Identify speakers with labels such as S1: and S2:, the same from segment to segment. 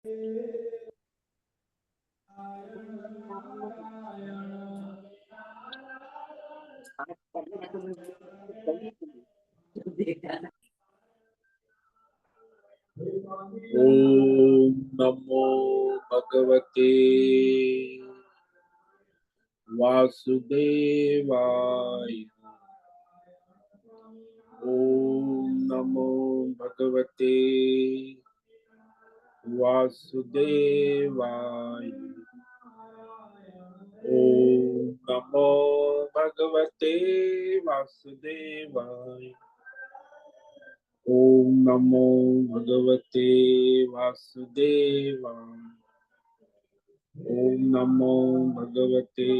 S1: ओम नमो भगवते वासुदेवाय। ओम नमो भगवते वासुदेवाय। ओम नमो भगवते वासुदेवाय। ओम नमो भगवते वासुदेवाय। ओम नमो भगवते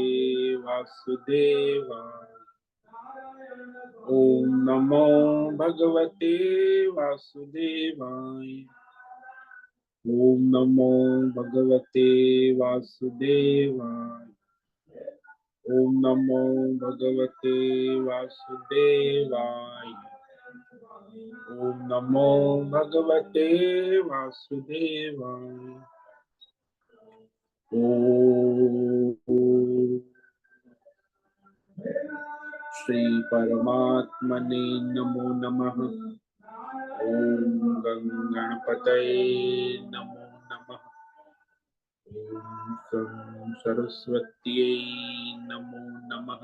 S1: वासुदेवाय। ओम नमो भगवते वासुदेवाय। ओम नमो भगवते वासुदेवाय। ओम नमो भगवते वासुदेवाय। ओम नमो भगवते वासुदेवाय। ओम श्री परमात्मने नमो नमः। ओम गणपतये नमो नमः। ओम सरस्वत्यै नमो नमः।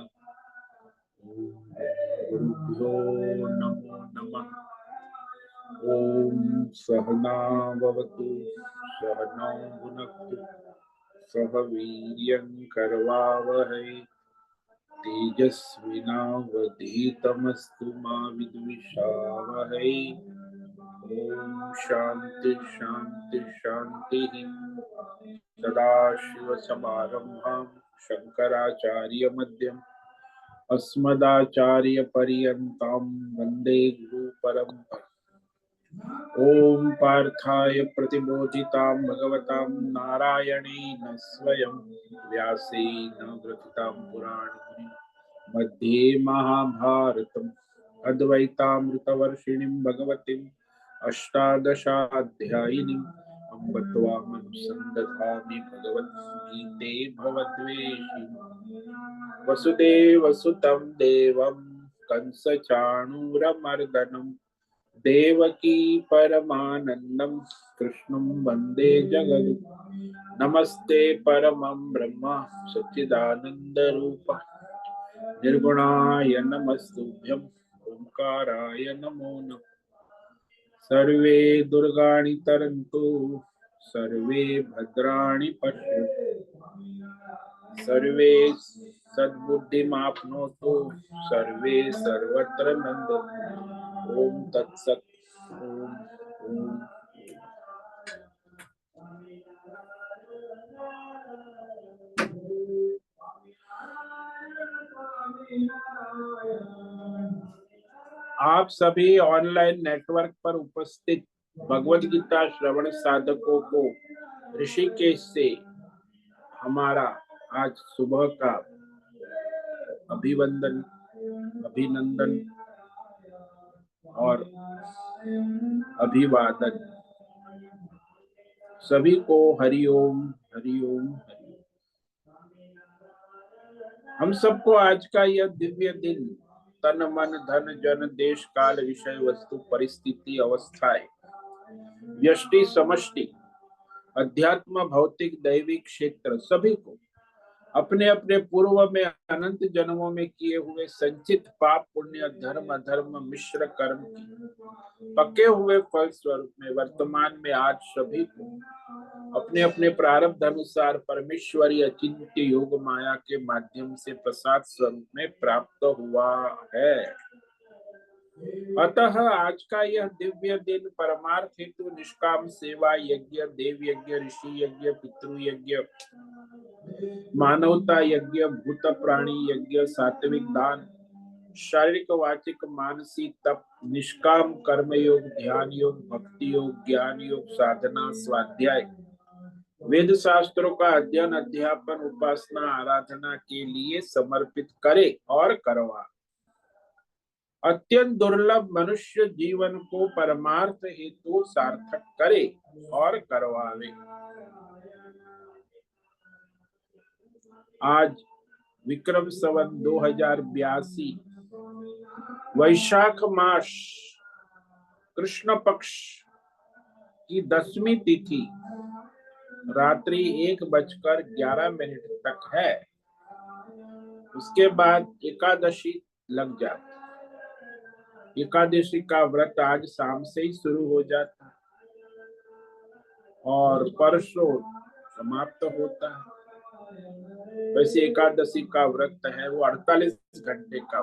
S1: ओम गुरुभ्यो नमो नमः। ओम सहना भवतु सहनौ भुनक्तु सह वीर्यं करवावहै तेजस्विनावधीतमस्तु मा विद्विषावहै। ओम शांति शांति शांति। सदाशिवसमारम्भां शंकराचार्यमध्यम् अस्मदाचार्यपर्यन्तां वन्दे गुरुपरम्पराम्। ओम पार्थाय प्रतिबोधितां भगवतां नारायणेन स्वयं व्यासेन ग्रथितां पुराणमुनिं मध्ये महाभारतम् अद्वैतामृतवर्षिणीं भगवतीम् अष्टादशाध्यायिनीम् अम्ब त्वामनुसन्दधामि भगवद्गीते भवद्वेषिणि। वसुदेवसुतं देवं कंसचाणूरमर्दनम् देवकी परमानन्दं कृष्णं वन्दे जगद्गुरुं। नमस्ते परमं ब्रह्म सच्चिदानन्दरूप निर्गुणाय नमस्तुभ्यं ओंकाराय नमो नमः। सर्वे दुर्गाणि तरन्तु सर्वे भद्राणि पश्यन्तु सर्वे सद्बुद्धिमाप्नोतु सर्वे सर्वत्र नन्दन्तु। ओम तत्सत्। ओम ओम। आप सभी ऑनलाइन नेटवर्क पर उपस्थित भगवद गीता श्रवण साधकों को ऋषिकेश से हमारा आज सुबह का अभिवंदन अभिनंदन और अभिवादन। सभी को हरिओम हरिओम हरिओम। हम सबको आज का यह दिव्य दिन तन मन धन जन देश काल विषय वस्तु परिस्थिति अवस्थाएं व्यष्टि समष्टि अध्यात्म भौतिक दैविक क्षेत्र सभी को अपने अपने पूर्व में अनंत जन्मों में किए हुए संचित पाप पुण्य धर्म अधर्म मिश्र कर्म की पके हुए फल स्वरूप में वर्तमान में आज सभी को अपने अपने प्रारब्ध अनुसार परमेश्वरी अचिंत्य योग माया के माध्यम से प्रसाद स्वरूप में प्राप्त हुआ है। अतः आज का यह दिव्य दिन परमार्थ हेतु निष्काम सेवा यज्ञ देव यज्ञ ऋषि यज्ञ पितृ यज्ञ मानवता यज्ञ भूत प्राणी यज्ञ सात्विक दान शारीरिक वाचिक मानसिक तप निष्काम कर्म योग ध्यान योग भक्ति योग ज्ञान योग साधना स्वाध्याय वेद शास्त्रों का अध्ययन अध्यापन उपासना आराधना के लिए समर्पित करे और करवा। अत्यंत दुर्लभ मनुष्य जीवन को परमार्थ हेतु सार्थक करे और करवावे। आज विक्रम संवत 2082 वैशाख मास कृष्ण पक्ष की 10वीं तिथि रात्रि 1:11 तक है। उसके बाद एकादशी लग जाती। एकादशी का व्रत आज शाम से ही शुरू हो जाता है और परसों समाप्त होता है। वैसे एकादशी का व्रत है वो 48 घंटे का।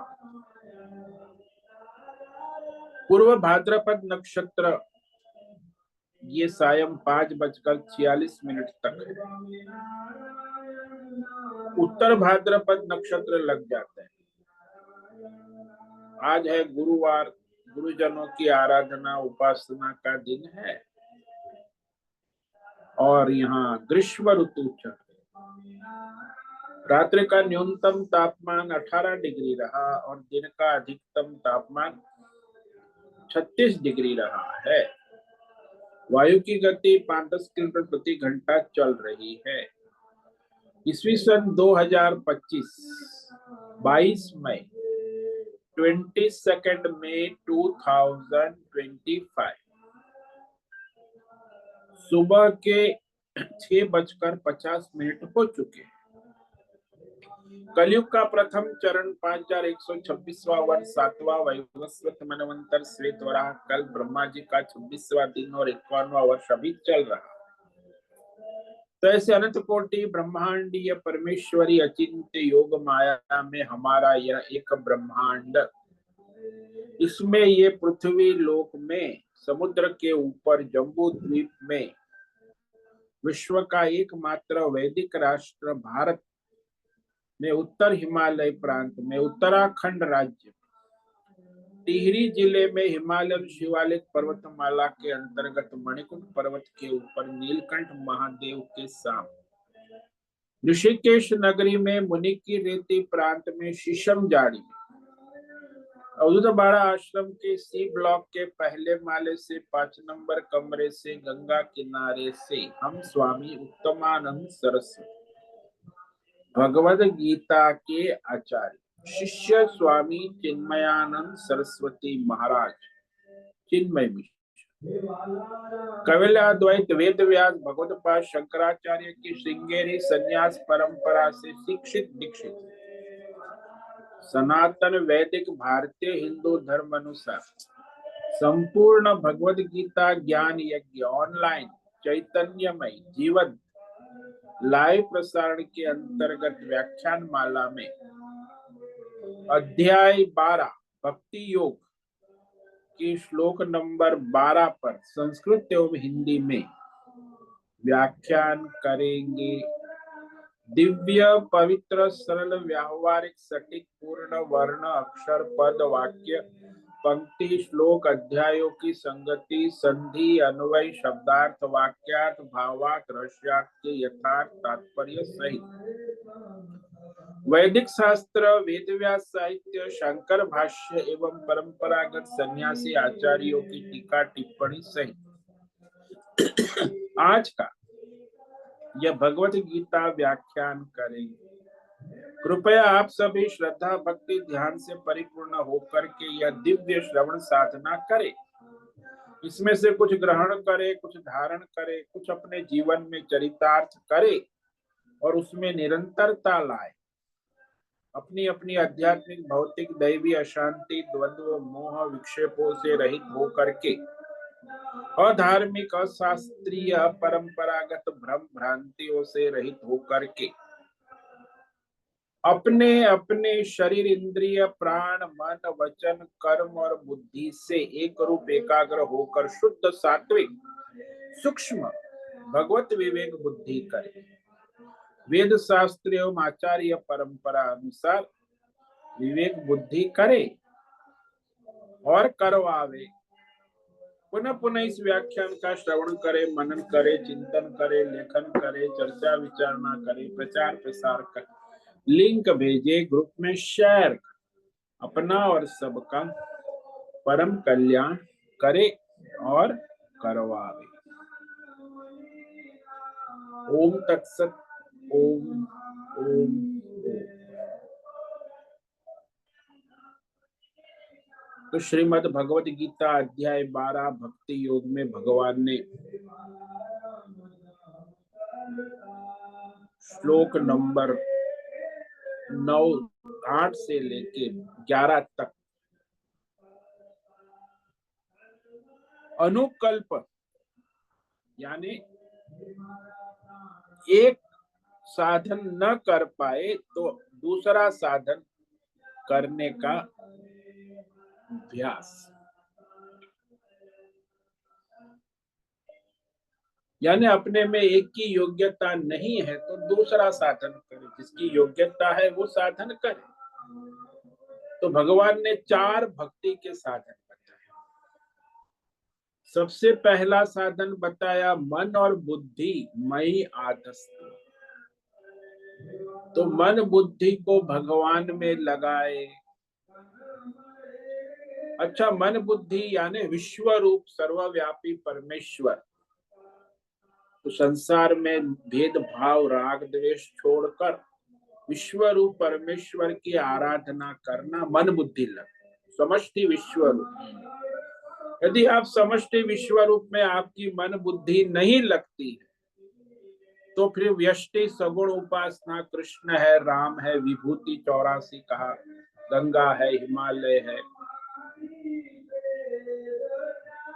S1: पूर्व भाद्रपद नक्षत्र ये सायं 5:46 तक है। उत्तर भाद्रपद नक्षत्र लग जाते हैं। आज है गुरुवार, गुरुजनों की आराधना उपासना का दिन है और यहाँ ग्रीष्म ऋतु चल रही। रात्रि का न्यूनतम तापमान 18 डिग्री रहा और दिन का अधिकतम तापमान 36 डिग्री रहा है। वायु की गति 5-10 किलोमीटर प्रति घंटा चल रही है। ईस्वी सन 2025 22 मई 22 मई 2025 सुबह के 6:50 हो चुके हैं। कलयुग का प्रथम चरण 5126वां वर्ष 7वां वैवस्वत मनवंतर श्वेत वराह कल ब्रह्मा जी का 26वां दिन और 51वां वर्ष अभी चल रहा। तो ऐसे अनंत कोटि ब्रह्मांडीय परमेश्वरी अचिंत्य योग माया में हमारा यह एक ब्रह्मांड, इसमें ये पृथ्वी लोक में समुद्र के ऊपर जम्बू द्वीप में विश्व का एकमात्र वैदिक राष्ट्र भारत में उत्तर हिमालय प्रांत में उत्तराखंड राज्य टिहरी जिले में हिमालयन शिवालिक पर्वतमाला के अंतर्गत मणिकुंड पर्वत के ऊपर नीलकंठ महादेव के सामने ऋषिकेश नगरी में मुनि की रेती प्रांत में शीशम जाड़ी अवधूत बाड़ा आश्रम के सी ब्लॉक के पहले माले से 5 नंबर कमरे से गंगा किनारे से हम स्वामी उत्तमानंद सरस्वती भगवद गीता के आचार्य शिष्य स्वामी चिन्मयानंद सरस्वती महाराज चिन्मय मिश्र कविलाद्वैत वेद व्यास भगवतपाद शंकराचार्य की श्रृंगेरी संन्यास परंपरा से शिक्षित दीक्षित सनातन वैदिक भारतीय हिंदू धर्म अनुसार संपूर्ण भगवद गीता ज्ञान यज्ञ ऑनलाइन चैतन्यमय जीवन लाइव प्रसारण के अंतर्गत व्याख्यान माला में अध्याय 12 भक्ति योग के श्लोक नंबर 12 पर संस्कृत एवं हिंदी में व्याख्यान करेंगे। दिव्य पवित्र सरल व्यावहारिक सटीक पूर्ण वर्ण अक्षर पद वाक्य पंक्ति श्लोक अध्यायों की संगति संधि अन्वय शब्दार्थ वाक्यार्थ भावार्थ रहस्यार्थ के यथार्थ तात्पर्य सहित वैदिक शास्त्र वेदव्यास साहित्य शंकर भाष्य एवं परंपरागत सन्यासी आचार्यों की टीका टिप्पणी सहित आज का यह भगवत गीता व्याख्यान करेंगे। कृपया आप सभी श्रद्धा भक्ति ध्यान से परिपूर्ण होकर के यह दिव्य श्रवण साधना करें। इसमें से कुछ ग्रहण करे, कुछ धारण करे, कुछ अपने जीवन में चरितार्थ करे और उसमें निरंतरता लाए। अपनी अपनी आध्यात्मिक भौतिक दैवी अशांति द्वंद्व मोह विक्षेपों से रहित होकर के अधार्मिक अशास्त्रीय परंपरागत भ्रम भ्रांतियों से रहित होकर के अपने अपने शरीर इंद्रिय प्राण मन वचन कर्म और बुद्धि से एक रूप एकाग्र होकर शुद्ध सात्विक सूक्ष्म भगवत विवेक बुद्धि करे। वेद शास्त्र एवं आचार्य परंपरा अनुसार विवेक बुद्धि करे और करवावे। पुनः पुनः इस व्याख्यान का श्रवण करे, मनन करे, चिंतन करे, लेखन करे, चर्चा विचारणा करे, प्रचार प्रसार करे, लिंक भेजे, ग्रुप में शेयर करे। अपना और सबका परम कल्याण करे और करवावे। ओम तत्सत। ओम ओम। तो श्रीमद् भगवद गीता अध्याय 12 भक्ति योग में भगवान ने श्लोक नंबर 9 8 से लेके 11 तक अनुकल्प यानी एक साधन न कर पाए तो दूसरा साधन करने का अभ्यास, यानी अपने में एक की योग्यता नहीं है तो दूसरा साधन करे, जिसकी योग्यता है वो साधन करे। तो भगवान ने 4 भक्ति के साधन बताए। सबसे पहला साधन बताया मन और बुद्धि मई आधस्त। तो मन बुद्धि को भगवान में लगाए। अच्छा, मन बुद्धि यानी विश्व रूप सर्वव्यापी परमेश्वर। तो संसार में भेदभाव राग द्वेष छोड़कर विश्व रूप परमेश्वर की आराधना करना मन बुद्धि लग। समष्टि विश्व रूप, यदि आप समष्टि विश्व रूप में आपकी मन बुद्धि नहीं लगती है तो फिर व्यष्टि सगुण उपासना, कृष्ण है, राम है, विभूति 84 कहा, गंगा है, हिमालय है,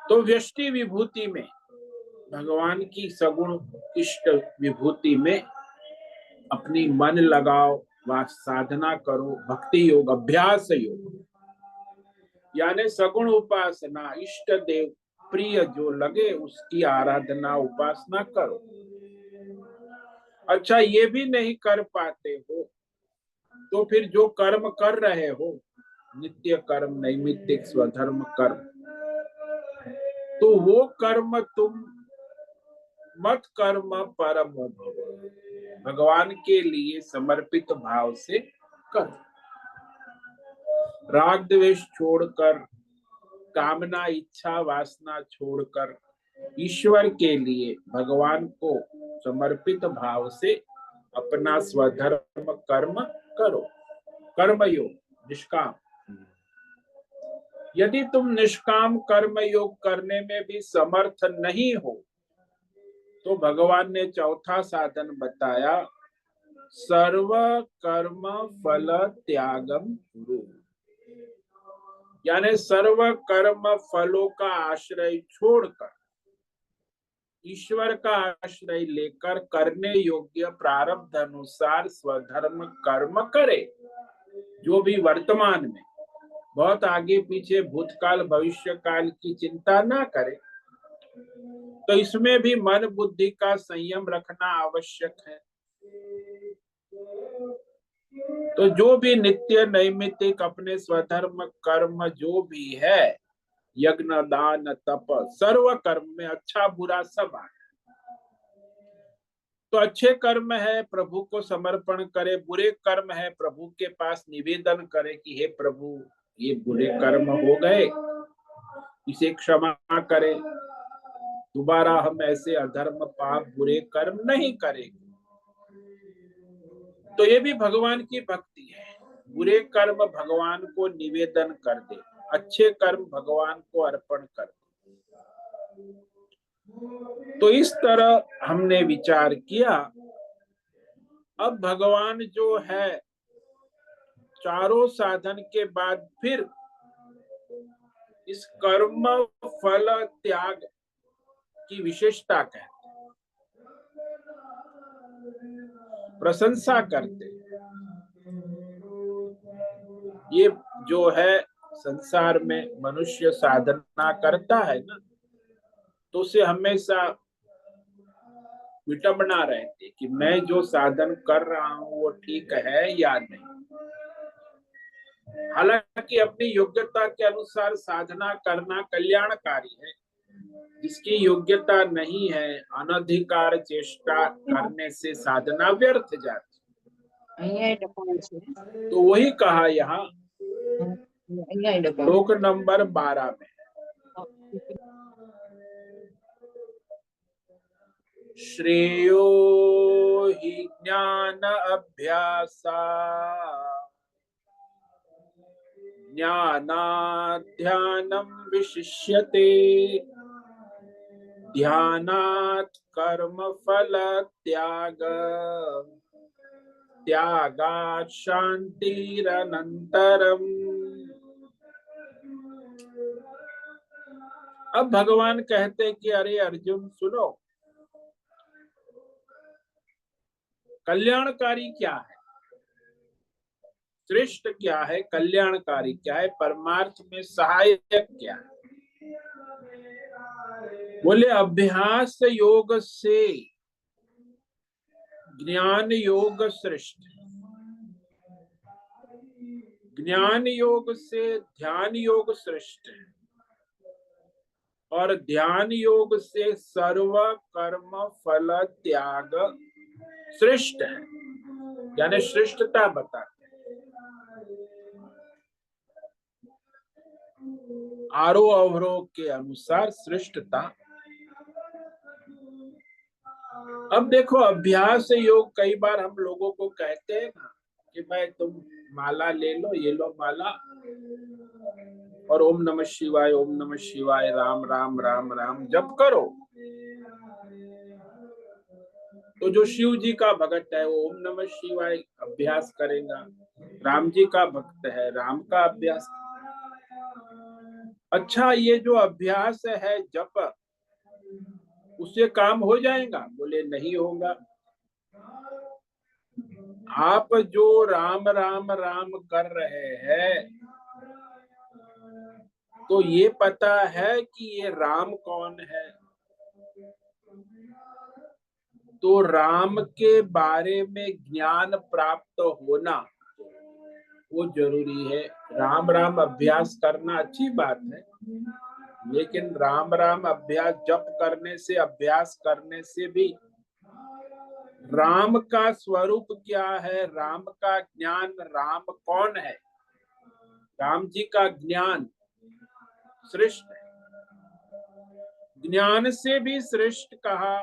S1: तो व्यष्टि विभूति में भगवान की सगुण इष्ट विभूति में अपनी मन लगाओ, व साधना करो। भक्ति योग अभ्यास योग यानी सगुण उपासना, इष्ट देव प्रिय जो लगे उसकी आराधना उपासना करो। अच्छा, ये भी नहीं कर पाते हो तो फिर जो कर्म कर रहे हो, नित्य कर्म, नैमित्तिक स्वधर्म कर्म, तो वो कर्म तुम मत कर्म परमो भव, भगवान के लिए समर्पित भाव से करो। राग द्वेष छोड़कर, कामना इच्छा वासना छोड़कर ईश्वर के लिए भगवान को समर्पित भाव से अपना स्वधर्म कर्म करो। कर्मयोग निष्काम। यदि तुम निष्काम कर्म योग करने में भी समर्थ नहीं हो तो भगवान ने चौथा साधन बताया, सर्व कर्म फल त्यागम कुरु, यानी सर्व कर्म फलों का आश्रय छोड़कर ईश्वर का आश्रय लेकर करने योग्य प्रारब्ध अनुसार स्वधर्म कर्म करे। जो भी वर्तमान में, बहुत आगे पीछे भूतकाल भविष्य काल की चिंता ना करे। तो इसमें भी मन बुद्धि का संयम रखना आवश्यक है। तो जो भी नित्य नैमित्तिक अपने स्वधर्म कर्म जो भी है, यज्ञ दान तप, सर्व कर्म में अच्छा बुरा सब आए। तो अच्छे कर्म है प्रभु को समर्पण करे, बुरे कर्म है प्रभु के पास निवेदन करे कि हे प्रभु ये बुरे कर्म हो गए, इसे क्षमा करे, दोबारा हम ऐसे अधर्म पाप बुरे कर्म नहीं करेंगे। तो ये भी भगवान की भक्ति है। बुरे कर्म भगवान को निवेदन कर दे, अच्छे कर्म भगवान को अर्पण कर दे। तो इस तरह हमने विचार किया। अब भगवान जो है चारों साधन के बाद फिर इस कर्म फल त्याग की विशेषता कहते, प्रशंसा करते। ये जो है संसार में मनुष्य साधना करता है ना, तो उसे हमेशा विटंबना रहती कि मैं जो साधन कर रहा हूं वो ठीक है या नहीं। हालांकि अपनी योग्यता के अनुसार साधना करना कल्याणकारी है। जिसकी योग्यता नहीं है, अनधिकार चेष्टा करने से साधना व्यर्थ जाती। तो वही कहा यहाँ श्लोक नंबर 12 में। श्रेयो हि ज्ञान अभ्यासा ज्ञानात् ध्यानं विशिष्यते ध्यानात् कर्म फल त्याग त्यागात् शांतिरनंतरम। अब भगवान कहते कि अरे अर्जुन सुनो, कल्याणकारी क्या है, श्रेष्ठ क्या है, कल्याणकारी क्या है, परमार्थ में सहायक क्या है। बोले अभ्यास योग से ज्ञान योग श्रेष्ठ, ज्ञान योग से ध्यान योग श्रेष्ठ है, और ध्यान योग से सर्व कर्म फल त्याग श्रेष्ठ है, यानी श्रेष्ठता बताते हैं। आरोह अवरोह के अनुसार श्रेष्ठता। अब देखो अभ्यास योग, कई बार हम लोगों को कहते हैं ना कि भाई तुम माला ले लो, ये लो माला, और ओम नमः शिवाय ओम नमः शिवाय राम राम राम राम जप करो। तो जो शिव जी का भक्त है वो ओम नमः शिवाय अभ्यास करेगा, राम जी का भक्त है राम का अभ्यास। अच्छा, ये जो अभ्यास है जप, उससे काम हो जाएगा? बोले नहीं होगा। आप जो राम राम राम कर रहे हैं, तो ये पता है कि ये राम कौन है? तो राम के बारे में ज्ञान प्राप्त होना वो जरूरी है। राम राम अभ्यास करना अच्छी बात है, लेकिन राम राम अभ्यास जप करने से, अभ्यास करने से भी राम का स्वरूप क्या है, राम का ज्ञान, राम कौन है, राम जी का ज्ञान श्रेष्ठ है। ज्ञान से भी श्रेष्ठ कहा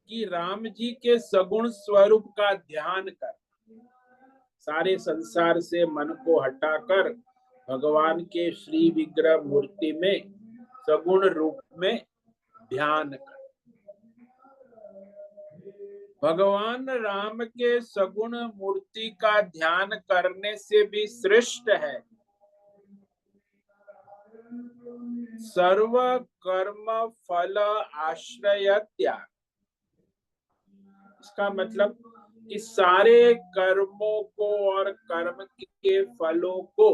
S1: कि राम जी के सगुण स्वरूप का ध्यान कर, सारे संसार से मन को हटाकर भगवान के श्री विग्रह मूर्ति में सगुण रूप में ध्यान कर। भगवान राम के सगुण मूर्ति का ध्यान करने से भी श्रेष्ठ है सर्व कर्म फल आश्रय त्याग। इसका मतलब कि सारे कर्मों को और कर्म के फलों को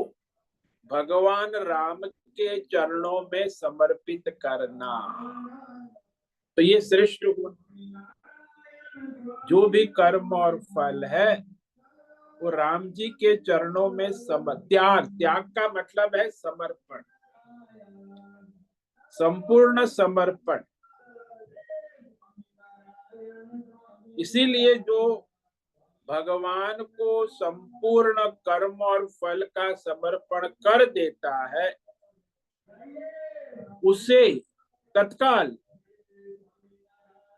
S1: भगवान राम के चरणों में समर्पित करना, तो ये श्रेष्ठ हुआ। जो भी कर्म और फल है वो राम जी के चरणों में त्याग, त्याग का मतलब है समर्पण, संपूर्ण समर्पण। इसीलिए जो भगवान को संपूर्ण कर्म और फल का समर्पण कर देता है, उसे तत्काल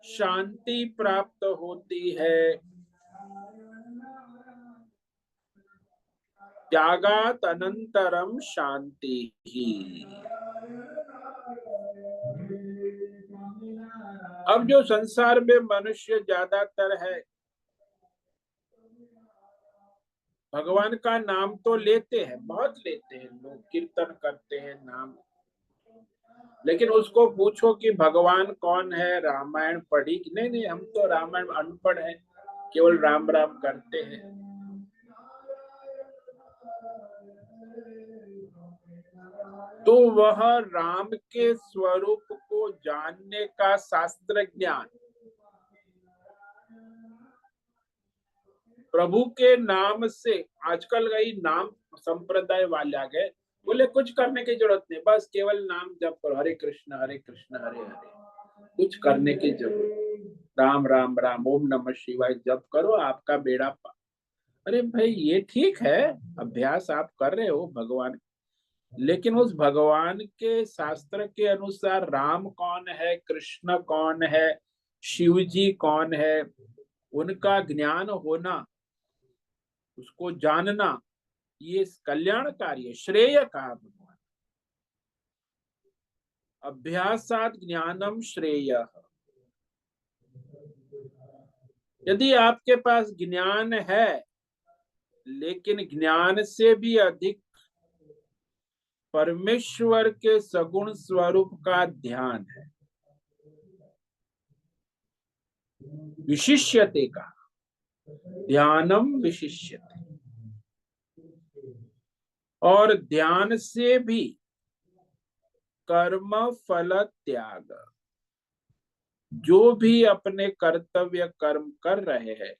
S1: शांति प्राप्त होती है। त्यागात अनंतरम शांति ही। अब जो संसार में मनुष्य ज्यादातर है, भगवान का नाम तो लेते हैं, बहुत लेते हैं, लोग कीर्तन करते हैं नाम, लेकिन उसको पूछो कि भगवान कौन है, रामायण पढ़ी कि नहीं? नहीं, हम तो रामायण अनपढ़ है, केवल राम राम करते हैं। तो वह राम के स्वरूप को जानने का शास्त्र ज्ञान, प्रभु के नाम से, आजकल कई नाम संप्रदाय वाले आ गए, बोले कुछ करने की जरूरत नहीं, बस केवल नाम जप करो, हरे कृष्ण हरे हरे हरे, कुछ करने की जरूरत, राम राम राम ओम नमः शिवाय जप करो, आपका बेड़ा पार। अरे भाई ये ठीक है, अभ्यास आप कर रहे हो भगवान, लेकिन उस भगवान के शास्त्र के अनुसार राम कौन है, कृष्ण कौन है, शिव जी कौन है, उनका ज्ञान होना, उसको जानना, ये कल्याणकारी है, श्रेय का भगवान। अभ्यासात ज्ञानम श्रेय। यदि आपके पास ज्ञान है, लेकिन ज्ञान से भी अधिक परमेश्वर के सगुण स्वरूप का ध्यान है, विशिष्यते का, ध्यानम विशिष्यते, और ध्यान से भी कर्म फल त्याग, जो भी अपने कर्तव्य कर्म कर रहे हैं,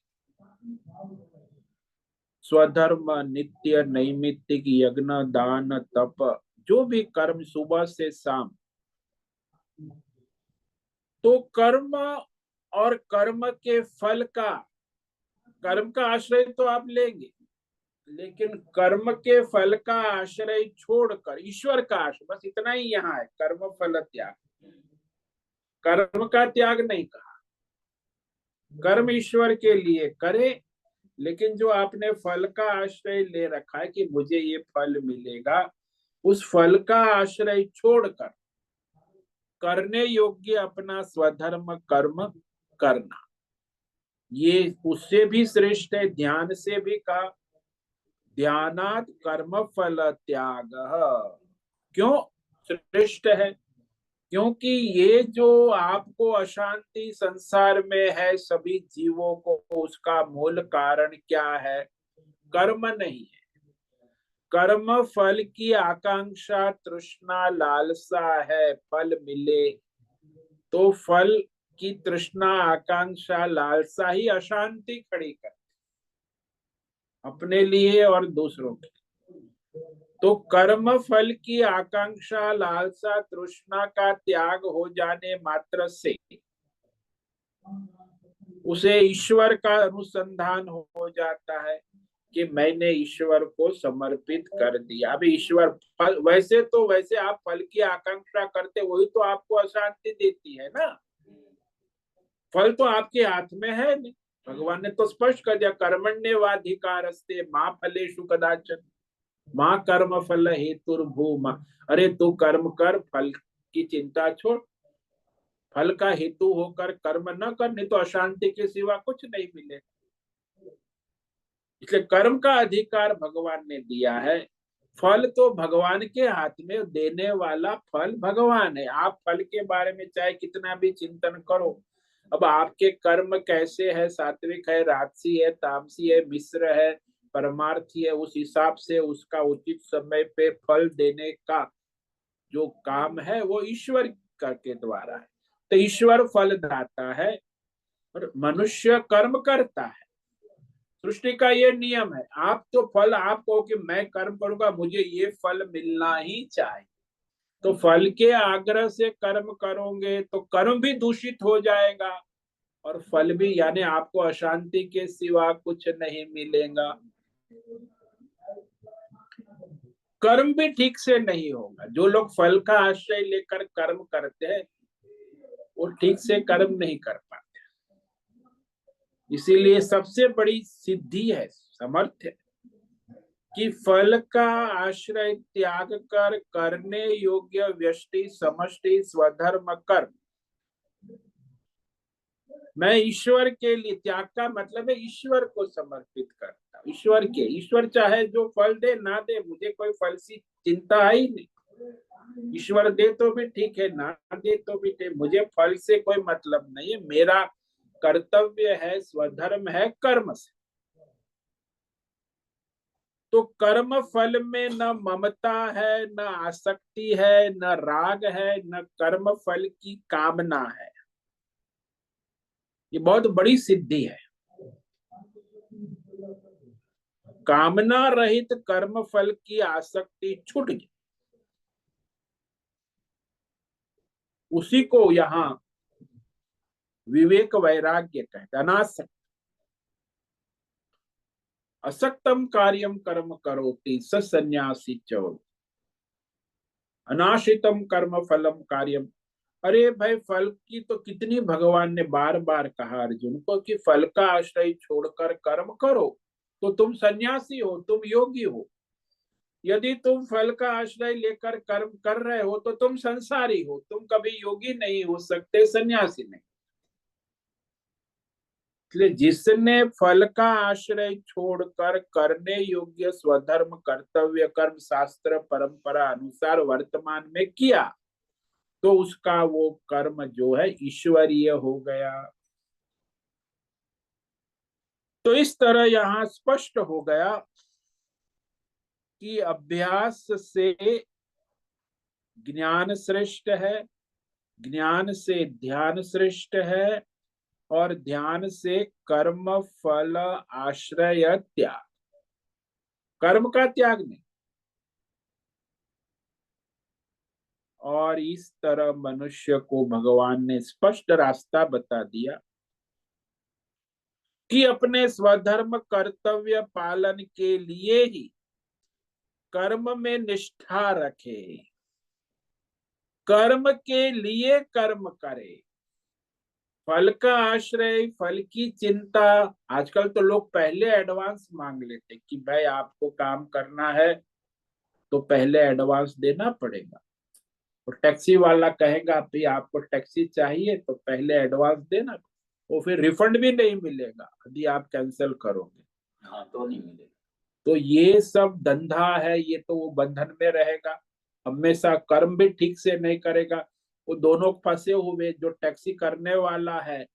S1: स्वधर्म, नित्य नैमित्तिक यज्ञ, दान, तप, जो भी कर्म सुबह से शाम, तो कर्म और कर्म के फल का, कर्म का आश्रय तो आप लेंगे, लेकिन कर्म के फल का आश्रय छोड़कर ईश्वर का आश्रय, बस इतना ही यहाँ है, कर्म फल त्याग। कर्म का त्याग नहीं कहा, कर्म ईश्वर के लिए करे, लेकिन जो आपने फल का आश्रय ले रखा है कि मुझे ये फल मिलेगा, उस फल का आश्रय छोड़कर करने योग्य अपना स्वधर्म कर्म करना, ये उससे भी श्रेष्ठ है, ध्यान से भी कहा, ध्यानात कर्म फल त्याग। क्यों श्रेष्ठ है? क्योंकि ये जो आपको अशांति संसार में है सभी जीवों को, उसका मूल कारण क्या है? कर्म नहीं है। कर्म फल की आकांक्षा, तृष्णा, लालसा है, फल मिले, तो फल की तृष्णा, आकांक्षा, लालसा ही अशांति खड़ी कर, अपने लिए और दूसरों के। तो कर्म फल की आकांक्षा, लालसा, तृष्णा का त्याग हो जाने मात्र से उसे ईश्वर का अनुसंधान हो जाता है कि मैंने ईश्वर को समर्पित कर दिया। अभी ईश्वर फल, वैसे तो वैसे आप फल की आकांक्षा करते, वही तो आपको अशांति देती है ना। फल तो आपके हाथ में है नहीं, भगवान ने तो स्पष्ट कर दिया, कर्मण्येवाधिकारस्ते मां फलेषु कदाचन मां कर्म फल हेतुर्भूमा। अरे तू कर्म कर, फल की चिंता छोड़, फल का हेतु होकर कर्म न कर, नहीं तो अशांति के सिवा कुछ नहीं मिले। इसलिए कर्म का अधिकार भगवान ने दिया है, फल तो भगवान के हाथ में, देने वाला फल भगवान है। आप फल के बारे में चाहे कितना भी चिंतन करो, अब आपके कर्म कैसे है, सात्विक है, राजसी है, तामसी है, मिश्र है, परमार्थी है, उस हिसाब से उसका उचित समय पे फल देने का जो काम है वो ईश्वर के द्वारा है। तो ईश्वर फल दाता है और मनुष्य कर्म करता है। सृष्टि का ये नियम है, आप तो फल, आप कहो कि मैं कर्म करूंगा, मुझे ये फल मिलना ही चाहिए, तो फल के आग्रह से कर्म करोगे तो कर्म भी दूषित हो जाएगा, और फल भी, यानी आपको अशांति के सिवा कुछ नहीं मिलेगा, कर्म भी ठीक से नहीं होगा। जो लोग फल का आश्रय लेकर कर्म करते हैं वो ठीक से कर्म नहीं कर पाते। इसीलिए सबसे बड़ी सिद्धि है, समर्थ है, कि फल का आश्रय त्याग कर करने योग्य व्यष्टि समष्टि स्वधर्म कर्म मैं ईश्वर के लिए, त्याग का मतलब है ईश्वर को समर्पित करता, ईश्वर के, ईश्वर चाहे जो फल दे ना दे, मुझे कोई फल सी चिंता है ही नहीं। ईश्वर दे तो भी ठीक है, ना दे तो भी ठीक, मुझे फल से कोई मतलब नहीं है। मेरा कर्तव्य है, स्वधर्म है कर्म से। तो कर्म फल में न ममता है, न आसक्ति है, न राग है, न कर्म फल की कामना है। ये बहुत बड़ी सिद्धि है। कामना रहित कर्म फल की आसक्ति छूट गई, उसी को यहाँ विवेक वैराग्य कहते, अनासक्त। असक्तम कार्यम कर्म करोति स सन्यासी च अनाश्रितम कर्म फलम कार्यम। अरे भाई, फल की तो कितनी भगवान ने बार बार कहा अर्जुन को कि फल का आश्रय छोड़कर कर्म करो तो तुम सन्यासी हो, तुम योगी हो। यदि तुम फल का आश्रय लेकर कर्म कर रहे हो तो तुम संसारी हो, तुम कभी योगी नहीं हो सकते, सन्यासी नहीं। इसलिए जिसने फल का आश्रय छोड़कर करने योग्य स्वधर्म कर्तव्य कर्म शास्त्र परंपरा अनुसार वर्तमान में किया तो उसका वो कर्म जो है ईश्वरीय हो गया। तो इस तरह यहां स्पष्ट हो गया कि अभ्यास से ज्ञान श्रेष्ठ है, ज्ञान से ध्यान श्रेष्ठ है, और ध्यान से कर्म फल आश्रय त्याग, कर्म का त्याग नहीं। और इस तरह मनुष्य को भगवान ने स्पष्ट रास्ता बता दिया कि अपने स्वधर्म कर्तव्य पालन के लिए ही कर्म में निष्ठा रखे, कर्म के लिए कर्म करे। फल का आश्रय, फल की चिंता, आजकल तो लोग पहले एडवांस मांग लेते कि भाई आपको काम करना है तो पहले एडवांस देना पड़ेगा। तो टैक्सी वाला कहेगा भाई आपको टैक्सी चाहिए तो पहले एडवांस देना, वो फिर रिफंड भी नहीं मिलेगा यदि आप कैंसिल करोगे। हाँ, तो नहीं मिलेगा। तो ये सब धंधा है, ये तो वो बंधन में रहेगा, हमेशा कर्म भी ठीक से नहीं करेगा। वो दोनों फंसे हुए, जो टैक्सी करने वाला है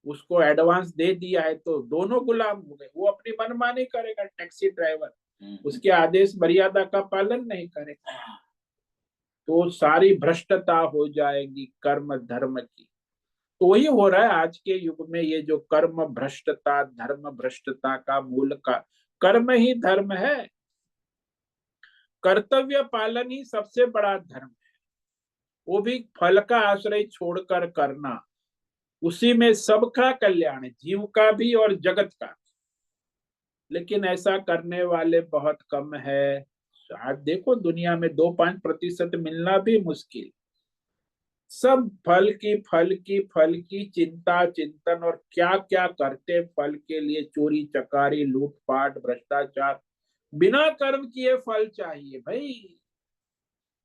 S1: उसको एडवांस दे दिया है तो दोनों गुलाम हो गए, वो अपनी मनमानी करेगा टैक्सी ड्राइवर, उसके आदेश मर्यादा का पालन नहीं करेगा, तो सारी भ्रष्टता हो जाएगी कर्म धर्म की। तो वही हो रहा है आज के युग में, ये जो कर्म भ्रष्टता धर्म भ्रष्टता का मूल का कर्म ही धर्म है। कर्तव्य पालन ही सबसे बड़ा धर्म है, वो भी फल का आश्रय छोड़कर करना, उसी में सबका कल्याण है, जीव का भी और जगत का। लेकिन ऐसा करने वाले बहुत कम है। आज देखो दुनिया में 2-5% मिलना भी मुश्किल। सब फल की चिंता चिंतन और क्या क्या करते फल के लिए, चोरी चकारी लूटपाट भ्रष्टाचार, बिना कर्म किए फल चाहिए भाई,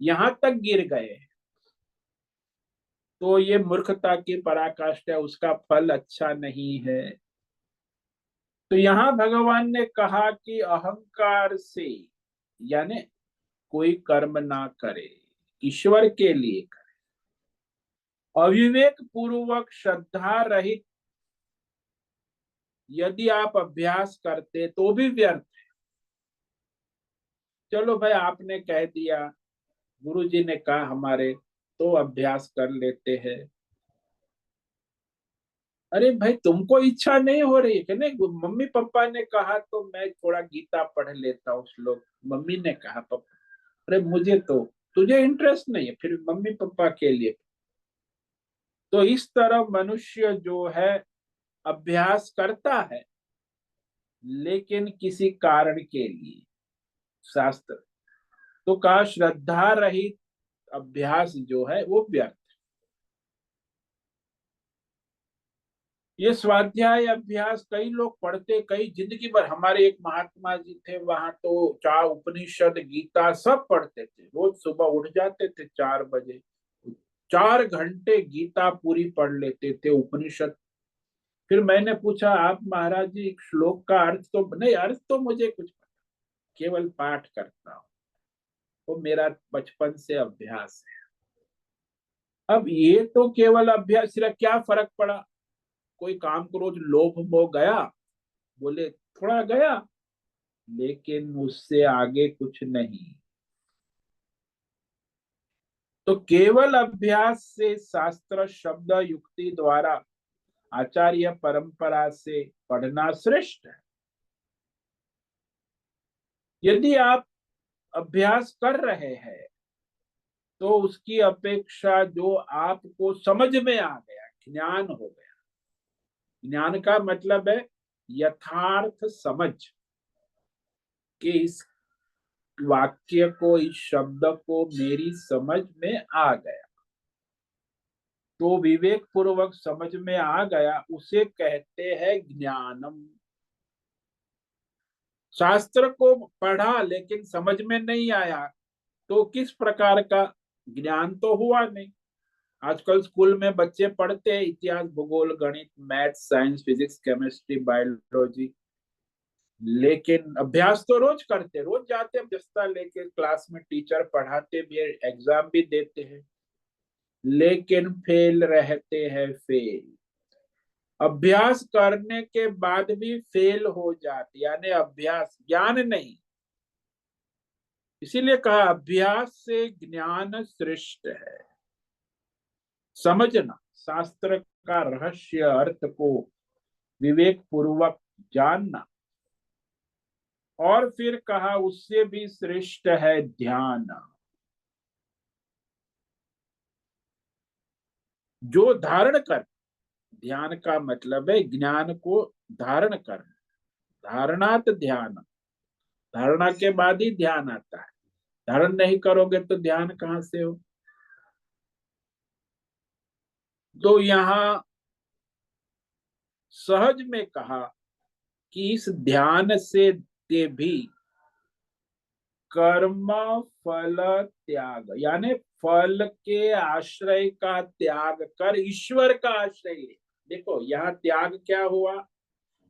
S1: यहां तक गिर गए। तो ये मूर्खता की पराकाष्ठा है, उसका फल अच्छा नहीं है। तो यहाँ भगवान ने कहा कि अहंकार से, यानी कोई कर्म ना करे, ईश्वर के लिए करे, अविवेक पूर्वक श्रद्धा रहित यदि आप अभ्यास करते तो भी व्यर्थ। चलो भाई आपने कह दिया, गुरु जी ने कहा हमारे, तो अभ्यास कर लेते हैं। अरे भाई तुमको इच्छा नहीं हो रही है कि नहीं, मम्मी पापा ने कहा तो मैं थोड़ा गीता पढ़ लेता हूँ श्लोक, मम्मी ने कहा पापा, अरे मुझे तो, तुझे इंटरेस्ट नहीं है फिर मम्मी पापा के लिए। तो इस तरह मनुष्य जो है अभ्यास करता है लेकिन किसी कारण के लिए, शास्त्र तो कहा श्रद्धा रहित अभ्यास जो है वो व्यर्थ। ये स्वाध्याय अभ्यास कई लोग पढ़ते, कई जिंदगी भर, हमारे एक महात्मा जी थे वहां तो चार उपनिषद गीता सब पढ़ते थे, रोज सुबह उठ जाते थे 4 बजे, 4 घंटे गीता पूरी पढ़ लेते थे उपनिषद। फिर मैंने पूछा आप महाराज जी श्लोक का अर्थ तो नहीं, अर्थ तो मुझे कुछ पता, केवल पाठ करता हूँ, वो मेरा बचपन से अभ्यास है। अब ये तो केवल अभ्यास, सिर्फ क्या फर्क पड़ा, कोई काम को रोज लोभ मोह गया, बोले थोड़ा गया, लेकिन उससे आगे कुछ नहीं। तो केवल अभ्यास से, शास्त्र शब्द युक्ति द्वारा आचार्य परंपरा से पढ़ना श्रेष्ठ है। यदि आप अभ्यास कर रहे हैं तो उसकी अपेक्षा जो आपको समझ में आ गया, ज्ञान हो गया, ज्ञान का मतलब है यथार्थ समझ, कि इस वाक्य को, इस शब्द को मेरी समझ में आ गया, तो विवेक पूर्वक समझ में आ गया, उसे कहते हैं ज्ञानम। शास्त्र को पढ़ा लेकिन समझ में नहीं आया, तो किस प्रकार का ज्ञान तो हुआ नहीं। आजकल स्कूल में बच्चे पढ़ते हैं इतिहास, भूगोल, गणित, math, science, physics, chemistry, biology, लेकिन अभ्यास तो रोज करते, रोज जाते हैं दस्ता लेके क्लास में, टीचर पढ़ाते भी है, एग्जाम भी देते हैं, लेकिन फेल रहते हैं, फेल। अभ्यास करने के बाद भी फेल हो जाते, यानी अभ्यास, ज्ञान नहीं। इसीलिए कहा अभ्यास से ज्ञान श्रेष्ठ है। समझना, शास्त्र का रहस्य अर्थ को विवेक पूर्वक जानना, और फिर कहा उससे भी श्रेष्ठ है ध्यान। जो धारण कर, ध्यान का मतलब है ज्ञान को धारण करना, धारणात ध्यान, धारणा के बाद ही ध्यान आता है। धारण नहीं करोगे तो ध्यान कहां से हो। तो यहाँ सहज में कहा कि इस ध्यान से ते भी कर्म फल त्याग, यानी फल के आश्रय का त्याग कर ईश्वर का आश्रय ले। देखो यहाँ त्याग क्या हुआ,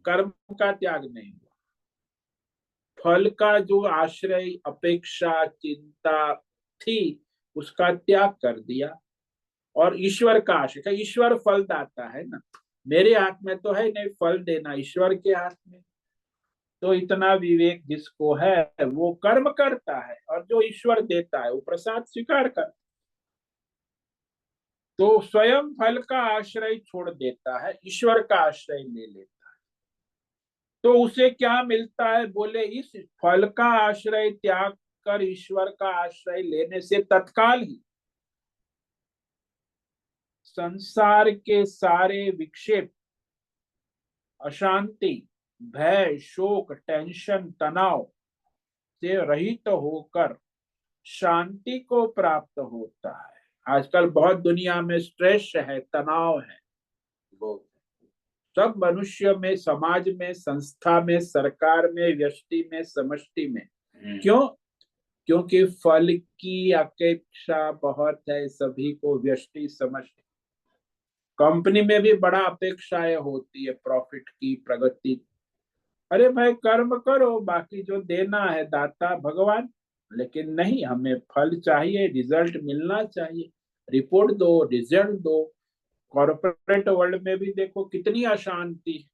S1: कर्म का त्याग नहीं हुआ, फल का जो आश्रय, अपेक्षा, चिंता थी, उसका त्याग कर दिया, और ईश्वर का आश्रय का, ईश्वर फल दाता है ना, मेरे हाथ में तो है नहीं, फल देना ईश्वर के हाथ में। तो इतना विवेक जिसको है वो कर्म करता है, और जो ईश्वर देता है वो प्रसाद स्वीकार कर, तो स्वयं फल का आश्रय छोड़ देता है, ईश्वर का आश्रय ले लेता है। तो उसे क्या मिलता है, बोले इस फल का आश्रय त्याग कर ईश्वर का आश्रय लेने से तत्काल ही संसार के सारे विक्षेप, अशांति, भय, शोक, टेंशन, तनाव से रहित होकर शांति को प्राप्त होता है। आजकल बहुत दुनिया में स्ट्रेस है, तनाव है, बहुत। सब मनुष्य में, समाज में, संस्था में, सरकार में, व्यष्टि में, समष्टि में। क्यों? क्योंकि फल की अपेक्षा बहुत है सभी को, व्यष्टि, समष्टि। कंपनी में भी बड़ा अपेक्षाएं होती है, प्रॉफिट की, प्रगति। अरे भाई कर्म करो, बाकी जो देना है दाता भगवान, लेकिन नहीं, हमें फल चाहिए, रिजल्ट मिलना चाहिए, रिपोर्ट दो, रिजल्ट दो। कॉर्पोरेट वर्ल्ड में भी देखो कितनी अशांति,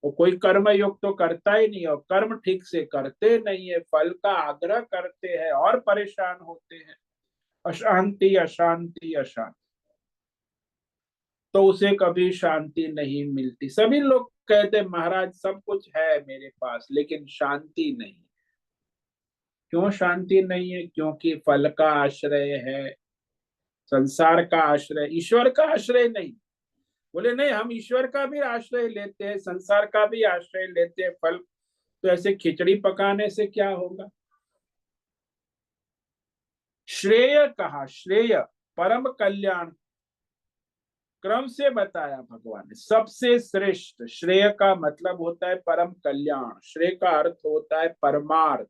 S1: वो कोई कर्म योग तो करता ही नहीं, और कर्म ठीक से करते नहीं है, फल का आग्रह करते हैं और परेशान होते हैं। अशांति, अशांति, अशांति। तो उसे कभी शांति नहीं मिलती। सभी लोग कहते महाराज सब कुछ है मेरे पास, लेकिन शांति नहीं। क्यों शांति नहीं है? क्योंकि फल का आश्रय है, संसार का आश्रय, ईश्वर का आश्रय नहीं। बोले नहीं, हम ईश्वर का भी आश्रय लेते हैं, संसार का भी आश्रय लेते हैं, फल तो ऐसे खिचड़ी पकाने से क्या होगा। श्रेय कहा, श्रेय परम कल्याण क्रम से बताया भगवान ने, सबसे श्रेष्ठ। श्रेय का मतलब होता है परम कल्याण, श्रेय का अर्थ होता है परमार्थ,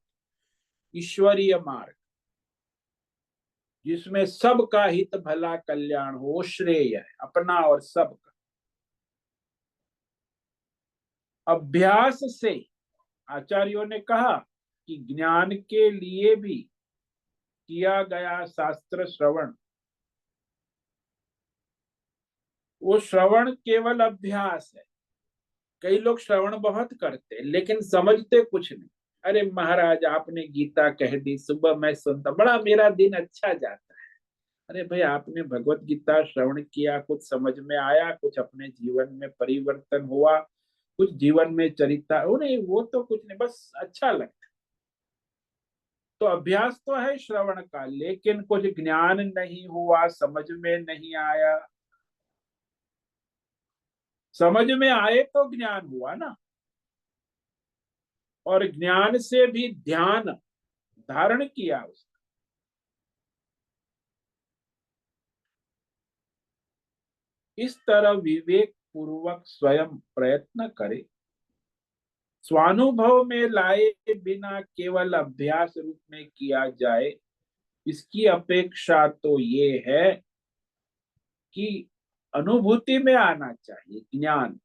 S1: ईश्वरीय मार्ग, जिसमें सबका हित भला कल्याण हो, श्रेय है, अपना और सबका। अभ्यास से आचार्यों ने कहा कि ज्ञान के लिए भी किया गया शास्त्र श्रवण, वो श्रवण केवल अभ्यास है। कई लोग श्रवण बहुत करते लेकिन समझते कुछ नहीं। अरे महाराज आपने गीता कह दी, सुबह मैं सुनता, बड़ा मेरा दिन अच्छा जाता है। अरे भाई आपने भगवत गीता श्रवण किया, कुछ समझ में आया, कुछ अपने जीवन में परिवर्तन हुआ, कुछ जीवन में चरिता, वो नहीं, वो तो कुछ नहीं, बस अच्छा लगता। तो अभ्यास तो है श्रवण का, लेकिन कुछ ज्ञान नहीं हुआ, समझ में नहीं आया। समझ में आए तो ज्ञान हुआ ना। और ज्ञान से भी ध्यान धारण किया उसने। इस तरह विवेक पूर्वक स्वयं प्रयत्न करे, स्वानुभव में लाए बिना केवल अभ्यास रूप में किया जाए, इसकी अपेक्षा तो ये है कि अनुभूति में आना चाहिए। ज्ञान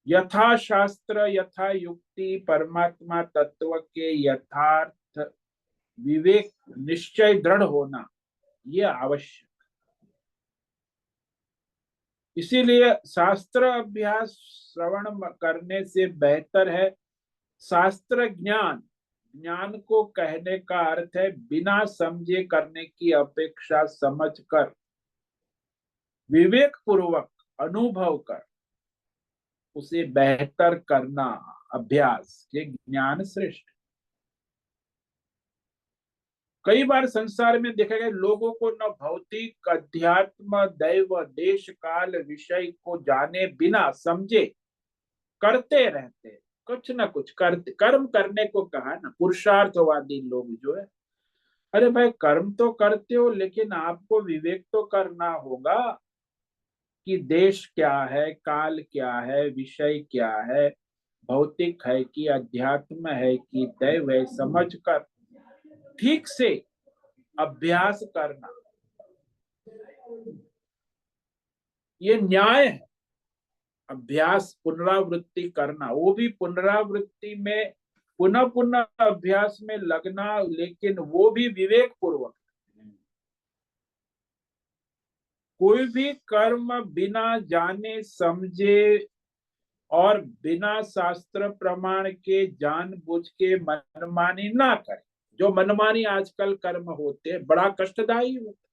S1: यथा शास्त्र यथा युक्ति परमात्मा तत्व के यथार्थ विवेक निश्चय दृढ़ होना ये आवश्यक। इसीलिए शास्त्र अभ्यास श्रवण करने से बेहतर है शास्त्र ज्ञान। ज्ञान को कहने का अर्थ है बिना समझे करने की अपेक्षा समझकर विवेक पूर्वक अनुभव कर उसे बेहतर करना अभ्यास। ये ज्ञान श्रेष्ठ। कई बार संसार में देखा गया लोगों को न भौतिक अध्यात्म दैव देश काल विषय को जाने बिना समझे करते रहते, कुछ न कुछ करते। कर्म करने को कहा ना, पुरुषार्थवादी लोग जो है, अरे भाई कर्म तो करते हो लेकिन आपको विवेक तो करना होगा कि देश क्या है, काल क्या है, विषय क्या है, भौतिक है कि अध्यात्म है कि दैव है, समझकर ठीक से अभ्यास करना ये न्याय है। अभ्यास पुनरावृत्ति करना, वो भी पुनरावृत्ति में पुनः पुनः अभ्यास में लगना, लेकिन वो भी विवेक पूर्वक। कोई भी कर्म बिना जाने समझे और बिना शास्त्र प्रमाण के जानबूझ के मनमानी ना करे। जो मनमानी आजकल कर्म होते हैं बड़ा कष्टदायी होता,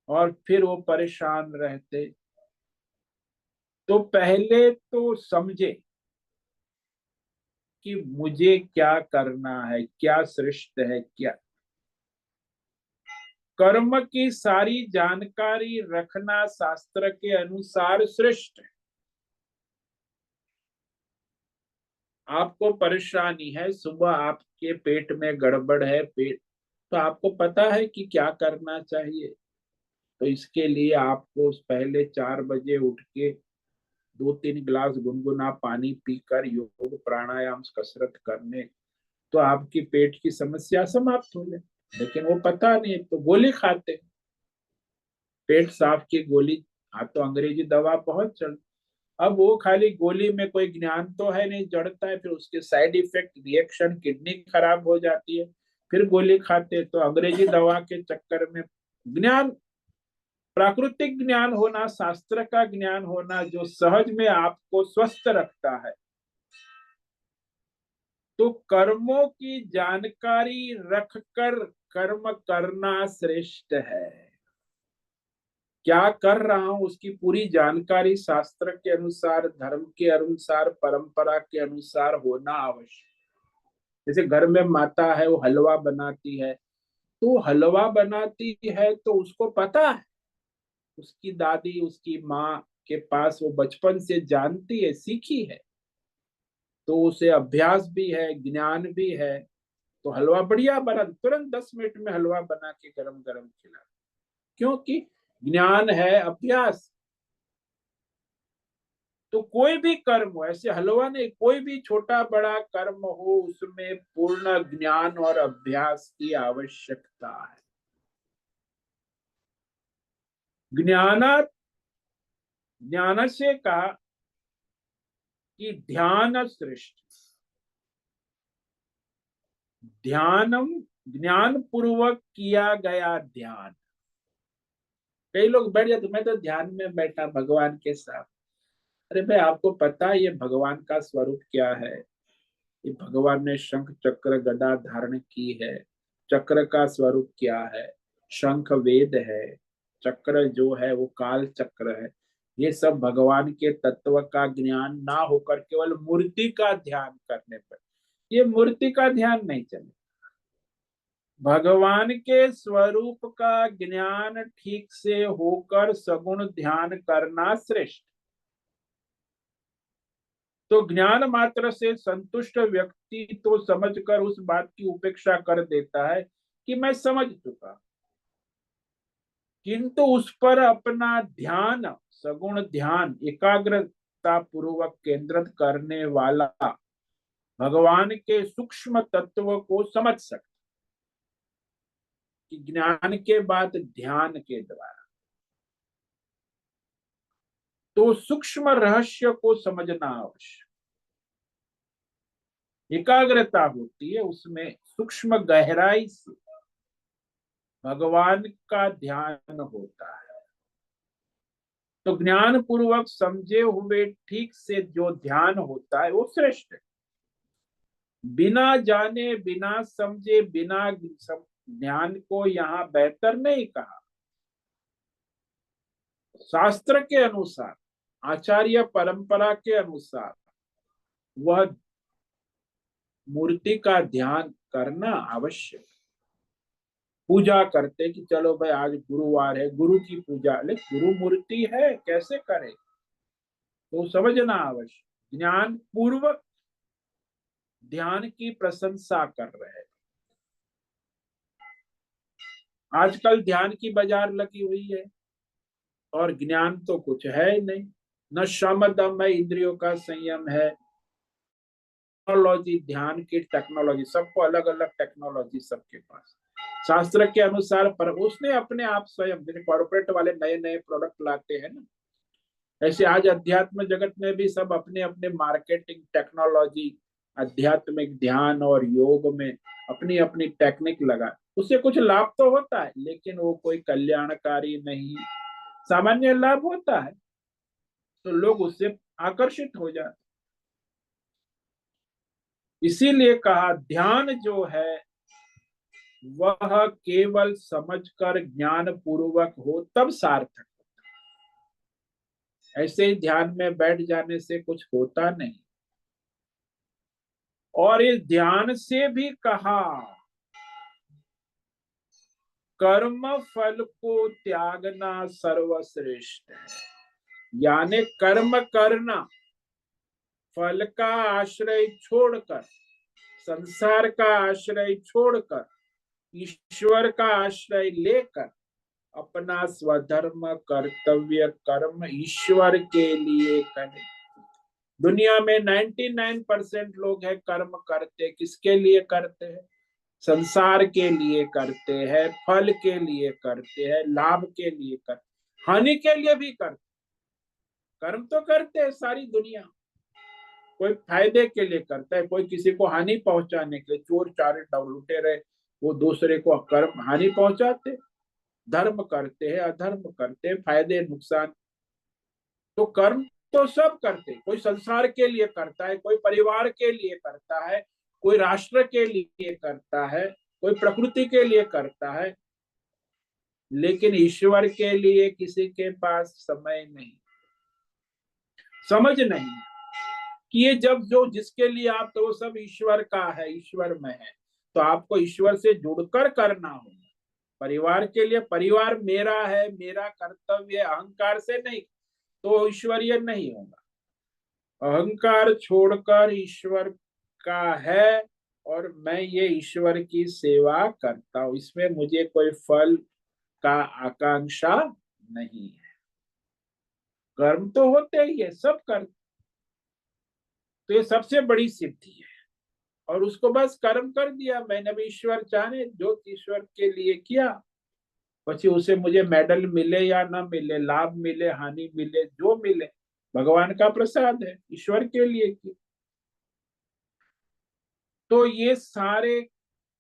S1: और फिर वो परेशान रहते। तो पहले तो समझे कि मुझे क्या करना है, क्या श्रेष्ठ है, क्या कर्म की सारी जानकारी रखना शास्त्र के अनुसार श्रेष्ठ है। आपको परेशानी है, सुबह आपके पेट में गड़बड़ है, पेट, तो आपको पता है कि क्या करना चाहिए। तो इसके लिए आपको पहले 4 बजे उठ के 2-3 गिलास गुनगुना पानी पीकर योग प्राणायाम कसरत करने, तो आपकी पेट की समस्या समाप्त हो जाए। लेकिन वो पता नहीं, तो गोली खाते, पेट साफ की गोली। हाँ, तो अंग्रेजी दवा बहुत चल। अब वो खाली गोली में कोई ज्ञान तो है नहीं, जड़ता है, फिर उसके साइड इफेक्ट रिएक्शन, किडनी खराब हो जाती है, फिर गोली खाते। तो अंग्रेजी दवा के चक्कर में ज्ञान, प्राकृतिक ज्ञान होना, शास्त्र का ज्ञान होना जो सहज में आपको स्वस्थ रखता है। तो कर्मों की जानकारी रखकर कर्म करना श्रेष्ठ है। क्या कर रहा हूं उसकी पूरी जानकारी शास्त्र के अनुसार, धर्म के अनुसार, परंपरा के अनुसार होना आवश्यक। जैसे घर में माता है, वो हलवा बनाती है, तो हलवा बनाती है तो उसको पता है, उसकी दादी उसकी माँ के पास वो बचपन से जानती है, सीखी है, तो उसे अभ्यास भी है, ज्ञान भी है। तो हलवा बढ़िया बना, तुरंत 10 मिनट में हलवा बना के गरम गरम खिला, क्योंकि ज्ञान है, अभ्यास। तो कोई भी कर्म हो, ऐसे हलवा नहीं, कोई भी छोटा बड़ा कर्म हो, उसमें पूर्ण ज्ञान और अभ्यास की आवश्यकता है। ज्ञाना ज्ञान से कहा कि ध्यान श्रेष्ठ। ध्यानम, ज्ञान पूर्वक किया गया ध्यान। कई लोग बैठ जाते, मैं तो ध्यान में बैठा भगवान के साथ। अरे भाई, आपको पता है ये भगवान का स्वरूप क्या है? ये भगवान ने शंख चक्र गदा धारण की है। चक्र का स्वरूप क्या है? शंख वेद है, चक्र जो है वो काल चक्र है। ये सब भगवान के तत्व का ज्ञान ना होकर केवल मूर्ति का ध्यान करने पर, ये मूर्ति का ध्यान नहीं चले। भगवान के स्वरूप का ज्ञान ठीक से होकर सगुण ध्यान करना श्रेष्ठ। तो ज्ञान मात्र से संतुष्ट व्यक्ति तो समझकर उस बात की उपेक्षा कर देता है कि मैं समझ चुका, किंतु उस पर अपना ध्यान, सगुण ध्यान एकाग्रता पूर्वक केंद्रित करने वाला भगवान के सूक्ष्म तत्व को समझ सकता, कि ज्ञान के बाद ध्यान के द्वारा। तो सूक्ष्म रहस्य को समझना आवश्यक। एकाग्रता होती है, उसमें सूक्ष्म गहराई से भगवान का ध्यान होता है। तो ज्ञान पूर्वक समझे हुए ठीक से जो ध्यान होता है वो श्रेष्ठ है। बिना जाने, बिना समझे, बिना ध्यान को यहाँ बेहतर नहीं कहा। शास्त्र के अनुसार, आचार्य परंपरा के अनुसार वह मूर्ति का ध्यान करना आवश्यक। पूजा करते कि चलो भाई आज गुरुवार है, गुरु की पूजा, लेकिन गुरु मूर्ति है, कैसे करें, तो समझना आवश्यक। ज्ञान पूर्वक ध्यान की प्रशंसा कर रहे हैं। आजकल ध्यान की बाजार लगी हुई है और ज्ञान तो कुछ है ही नहीं। न शम दम है, इंद्रियों का संयम है, टेक्नोलॉजी, ध्यान की टेक्नोलॉजी, सबको अलग अलग टेक्नोलॉजी सबके पास। शास्त्र के अनुसार पर उसने अपने आप स्वयं, जैसे कॉर्पोरेट वाले नए नए प्रोडक्ट लाते हैं ना, ऐसे आज अध्यात्म जगत में भी सब अपने अपने मार्केटिंग टेक्नोलॉजी, आध्यात्मिक ध्यान और योग में अपनी अपनी टेक्निक लगा। उससे कुछ लाभ तो होता है, लेकिन वो कोई कल्याणकारी नहीं। सामान्य लाभ होता है तो लोग उससे आकर्षित हो जाते। इसीलिए कहा ध्यान जो है वह केवल समझकर ज्ञान पूर्वक हो तब सार्थक। ऐसे ही ध्यान में बैठ जाने से कुछ होता नहीं। और इस ध्यान से भी कहा कर्म फल को त्यागना सर्वश्रेष्ठ है। यानी कर्म करना, फल का आश्रय छोड़कर, संसार का आश्रय छोड़कर, ईश्वर का आश्रय लेकर अपना स्वधर्म कर्तव्य कर्म ईश्वर के लिए करें। दुनिया में 99% लोग हैं कर्म करते, किसके लिए करते हैं? संसार के लिए करते हैं, फल के लिए करते हैं, लाभ के लिए करते, हानि के लिए भी करते। कर्म तो करते हैं सारी दुनिया, कोई फायदे के लिए करता है, कोई किसी को हानि पहुंचाने के लिए, चोर चारे लुटेरे वो दूसरे को कर्म हानि पहुंचाते। धर्म करते हैं, अधर्म करते हैं, फायदे नुकसान। तो कर्म तो सब करते, कोई संसार के लिए करता है, कोई परिवार के लिए करता है, कोई राष्ट्र के लिए करता है, कोई प्रकृति के लिए करता है, लेकिन ईश्वर के लिए किसी के पास समय नहीं, समझ नहीं कि ये जब जो जिसके लिए आप, तो वो सब ईश्वर का है, ईश्वर में है, तो आपको ईश्वर से जुड़कर करना होगा। परिवार के लिए, परिवार मेरा है, मेरा कर्तव्य, अहंकार से नहीं, तो ईश्वरीय नहीं होगा। अहंकार छोड़कर ईश्वर का है और मैं ये ईश्वर की सेवा करता हूं, इसमें मुझे कोई फल का आकांक्षा नहीं है। कर्म तो होते ही है, सब कर्म, तो ये सबसे बड़ी सिद्धि है। और उसको बस कर्म कर दिया मैंने भी, ईश्वर चाहे जो ईश्वर के लिए किया, પછી उसे मुझे मेडल मिले या ना मिले, लाभ मिले हानि मिले, जो मिले भगवान का प्रसाद है, ईश्वर के लिए किया। तो ये सारे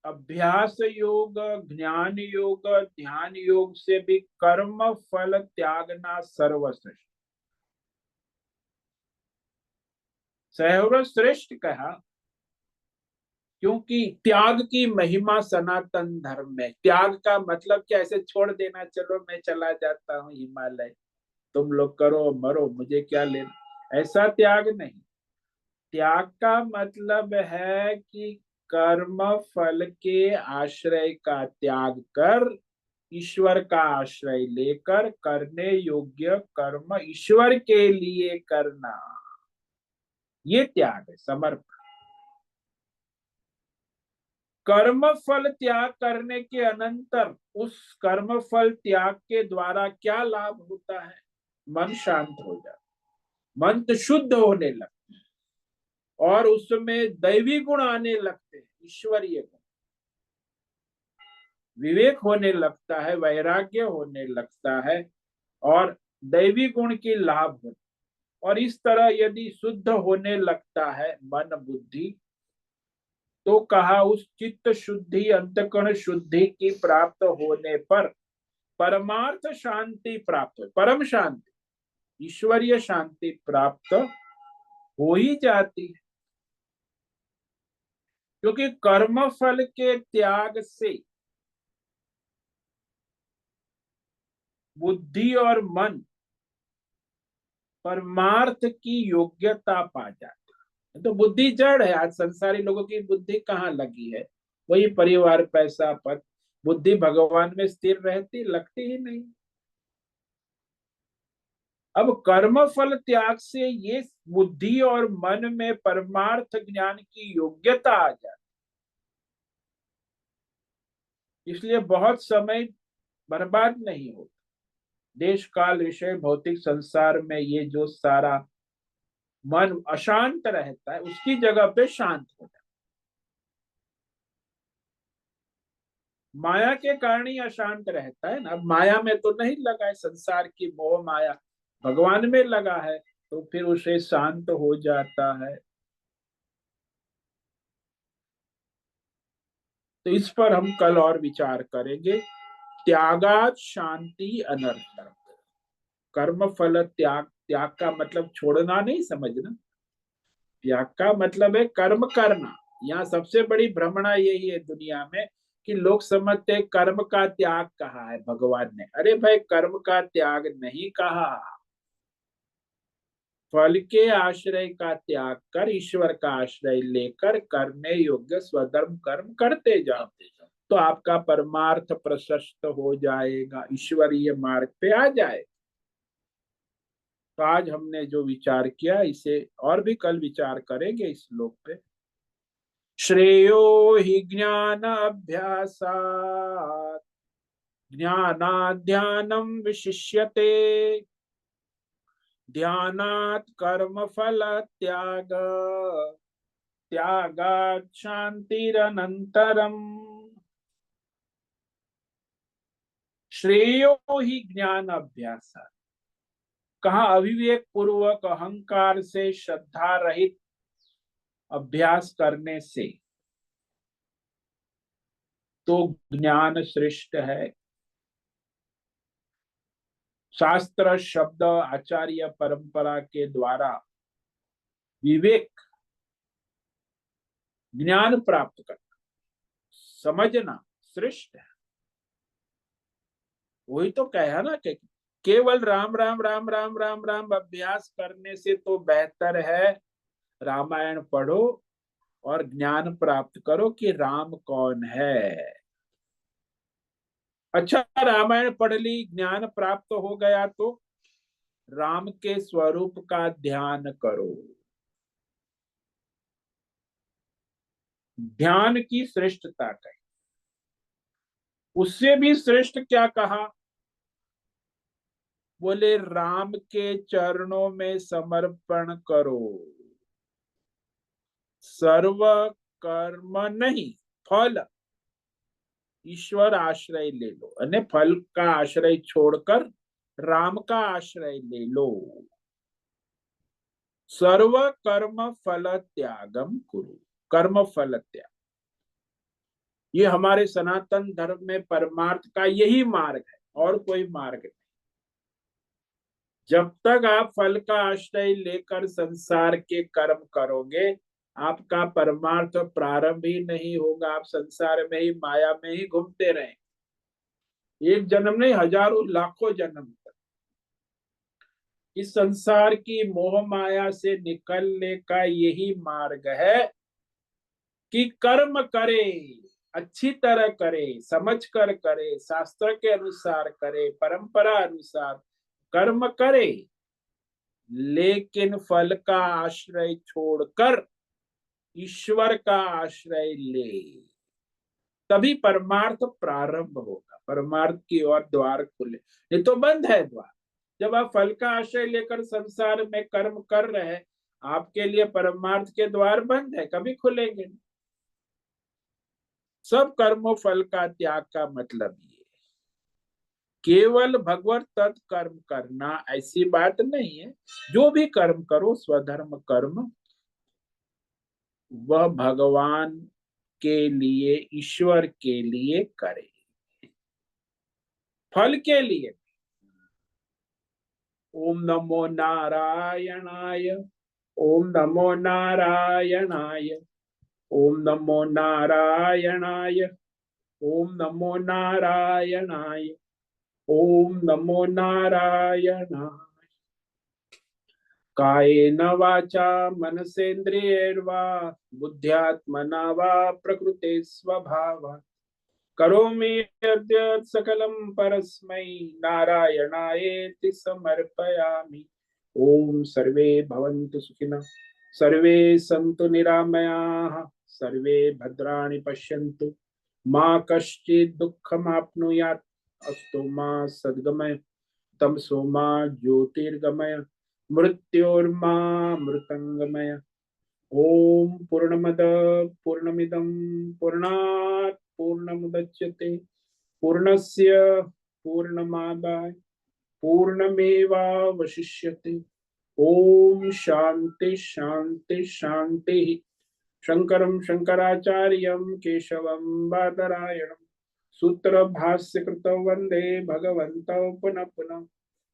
S1: अभ्यास योग, ज्ञान योग, ध्यान योग से भी कर्म फल त्यागना सर्वश्रेष्ठ, सर्वश्रेष्ठ कहा, क्योंकि त्याग की महिमा सनातन धर्म में। त्याग का मतलब क्या, ऐसे छोड़ देना, चलो मैं चला जाता हूँ हिमालय, तुम लोग करो मरो मुझे क्या लेना, ऐसा त्याग नहीं। त्याग का मतलब है कि कर्म फल के आश्रय का त्याग कर ईश्वर का आश्रय लेकर करने योग्य कर्म ईश्वर के लिए करना। ये त्याग है, समर्पण। कर्म फल त्याग करने के अनंतर उस कर्म फल त्याग के द्वारा क्या लाभ होता है? मन शांत हो जाता, मन तो शुद्ध होने लगता है और उसमें दैवी गुण आने लगते हैं, ईश्वरीय गुण, विवेक होने लगता है, वैराग्य होने लगता है और दैवी गुण की लाभ होता है। और इस तरह यदि शुद्ध होने लगता है मन बुद्धि, तो कहा उस चित्त शुद्धि अंतःकरण शुद्धि की प्राप्त होने पर परमार्थ शांति प्राप्त हो, परम शांति, ईश्वरीय शांति प्राप्त हो ही जाती है। क्योंकि कर्म फल के त्याग से बुद्धि और मन परमार्थ की योग्यता पा जाते हैं। तो बुद्धि जड़ है, आज संसारी लोगों की बुद्धि कहाँ लगी है? वही परिवार, पैसा, पद। बुद्धि भगवान में स्थिर रहती, लगती ही नहीं। अब कर्म फल त्याग से ये बुद्धि और मन में परमार्थ ज्ञान की योग्यता आ जाती, इसलिए बहुत समय बर्बाद नहीं होता। देश काल विषय भौतिक संसार में ये जो सारा मन अशांत रहता है, उसकी जगह पे शांत हो जाता है। माया के कारण ही अशांत रहता है ना। अब माया में तो नहीं लगा है, संसार की मोह माया भगवान में लगा है, तो फिर उसे शांत हो जाता है। तो इस पर हम कल और विचार करेंगे। त्यागात शांति अनर्थक। कर्म फल त्याग, त्याग का मतलब छोड़ना नहीं समझना, त्याग का मतलब है कर्म करना। यहाँ सबसे बड़ी भ्रमणा यही है दुनिया में कि लोग समझते हैं कर्म का त्याग कहा है भगवान ने। अरे भाई, कर्म का त्याग नहीं कहा, फल के आश्रय का त्याग कर ईश्वर का आश्रय लेकर करने योग्य स्वधर्म कर्म करते जाओ, तो आपका परमार्थ प्रशस्त हो जाएगा, ईश्वरीय मार्ग पे आ जाए। तो आज हमने जो विचार किया, इसे और भी कल विचार करेंगे इस श्लोक पे। श्रेयो हि ज्ञान अभ्यासात् ज्ञानाध्यानम विशिष्यते ध्यानात् कर्म फल त्याग त्यागात् शांतिरनंतरम। श्रेयो ही ज्ञान अभ्यास, कहा अविवेक पूर्वक अहंकार से श्रद्धा रहित अभ्यास करने से तो ज्ञान श्रेष्ठ है। शास्त्र शब्द आचार्य परंपरा के द्वारा विवेक ज्ञान प्राप्त करना, समझना श्रेष्ठ है। वही तो कहा ना कि केवल राम राम राम राम राम राम अभ्यास करने से तो बेहतर है रामायण पढ़ो और ज्ञान प्राप्त करो कि राम कौन है। अच्छा, रामायण पढ़ ली, ज्ञान प्राप्त हो गया, तो राम के स्वरूप का ध्यान करो। ध्यान की श्रेष्ठता कही, उससे भी श्रेष्ठ क्या कहा? बोले राम के चरणों में समर्पण करो, सर्व कर्म नहीं, फल ईश्वर आश्रय ले लो, अने फल का आश्रय छोड़कर राम का आश्रय ले लो। सर्व कर्म फल त्यागम कुरु, कर्म फल त्याग, ये हमारे सनातन धर्म में परमार्थ का यही मार्ग है, और कोई मार्ग नहीं। जब तक आप फल का आश्रय लेकर संसार के कर्म करोगे, आपका परमार्थ प्रारंभ ही नहीं होगा। आप संसार में ही, माया में ही घूमते रहें, एक जन्म नहीं, हजारों लाखों जन्म तक। इस संसार की मोह माया से निकलने का यही मार्ग है कि कर्म करे, अच्छी तरह करे, समझ कर करे, शास्त्र के अनुसार करे, परंपरा अनुसार कर्म करे। लेकिन फल का आश्रय छोड़कर ईश्वर का आश्रय ले, तभी परमार्थ प्रारंभ होगा, परमार्थ की ओर द्वार खुले। ये तो बंद है द्वार। जब आप फल का आश्रय लेकर संसार में कर्म कर रहे हैं, आपके लिए परमार्थ के द्वार बंद है, कभी खुलेंगे नहीं। सब कर्मों फल का त्याग का मतलब ये केवल भगवत तत्कर्म करना ऐसी बात नहीं है। जो भी कर्म करो, स्वधर्म कर्म, वह भगवान के लिए, ईश्वर के लिए करे, फल के लिए। ओम नमो नारायणाय, ओम नमो नारायणाय, ओम नमो नारायणाय, ओम नमो नारायणाय, ओम नमो नारायणाय। कायेन वाचा मनसेन्द्रियैर्वा बुद्ध्यात्मना वा प्रकृते स्वभावात् करोमि यद्य सकलं परस्मै नारायणायेति समर्पयामि। ओम सर्वे भवन्तु सुखिनः, सर्वे सन्तु निरामयाः, सर्वे भद्राणि पश्यन्तु, मा कश्चित् दुःखमाप्नुयात्। अस्तु मा सद्गमय, तमसो मा ज्योतिर्गमय, मृत्योर्मा मृतंगमय। ओम पूर्णमद पूर्णमिदं पूर्णात् पूर्णमुदच्यते पूर्णस्य पूर्णमादाय पूर्णमेवावशिष्यते। ओम शांति शांति शांति। शंकरं शंकराचार्यं केशवं बादरायणं सूत्र भाष्य कृतौ वंदे भगवन्तौ पुनः पुनः।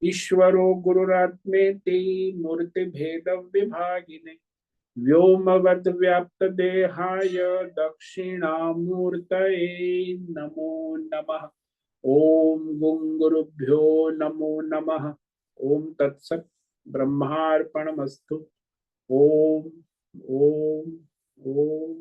S1: ईश्वरो गुरुरात्मेति मूर्ति भेद विभागिने व्योमवद् व्याप्त देहाय दक्षिणामूर्तये नमो नमः। ओम गुरुभ्यो नमो नमः। ओम तत्सत् ब्रह्मार्पणमस्तु। ओम ओम ओम।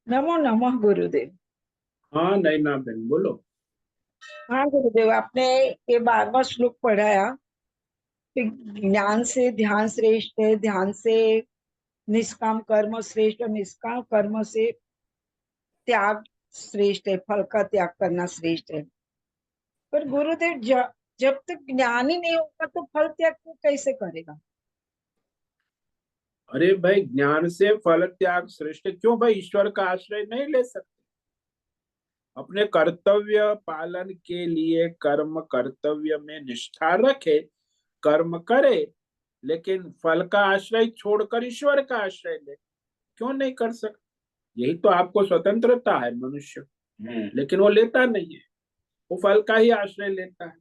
S2: नमो नमः गुरुदेव।
S1: हाँ नैना बहन बोलो।
S2: हाँ गुरुदेव, आपने ये 12वां श्लोक पढ़ाया कि ज्ञान से ध्यान श्रेष्ठ है, ध्यान से निष्काम कर्म श्रेष्ठ, और निष्काम कर्म से त्याग श्रेष्ठ है, फल का त्याग करना श्रेष्ठ है। पर गुरुदेव, जब तक ज्ञान ही नहीं होगा तो फल त्याग को कैसे करेगा?
S1: अरे भाई, ज्ञान से फल त्याग श्रेष्ठ क्यों भाई? ईश्वर का आश्रय नहीं ले सकते? अपने कर्तव्य पालन के लिए कर्म कर्तव्य में निष्ठा रखे, कर्म करे, लेकिन फल का आश्रय छोड़कर ईश्वर का आश्रय ले, क्यों नहीं कर सकते? यही तो आपको स्वतंत्रता है मनुष्य। लेकिन वो लेता नहीं है, वो फल का ही आश्रय लेता है।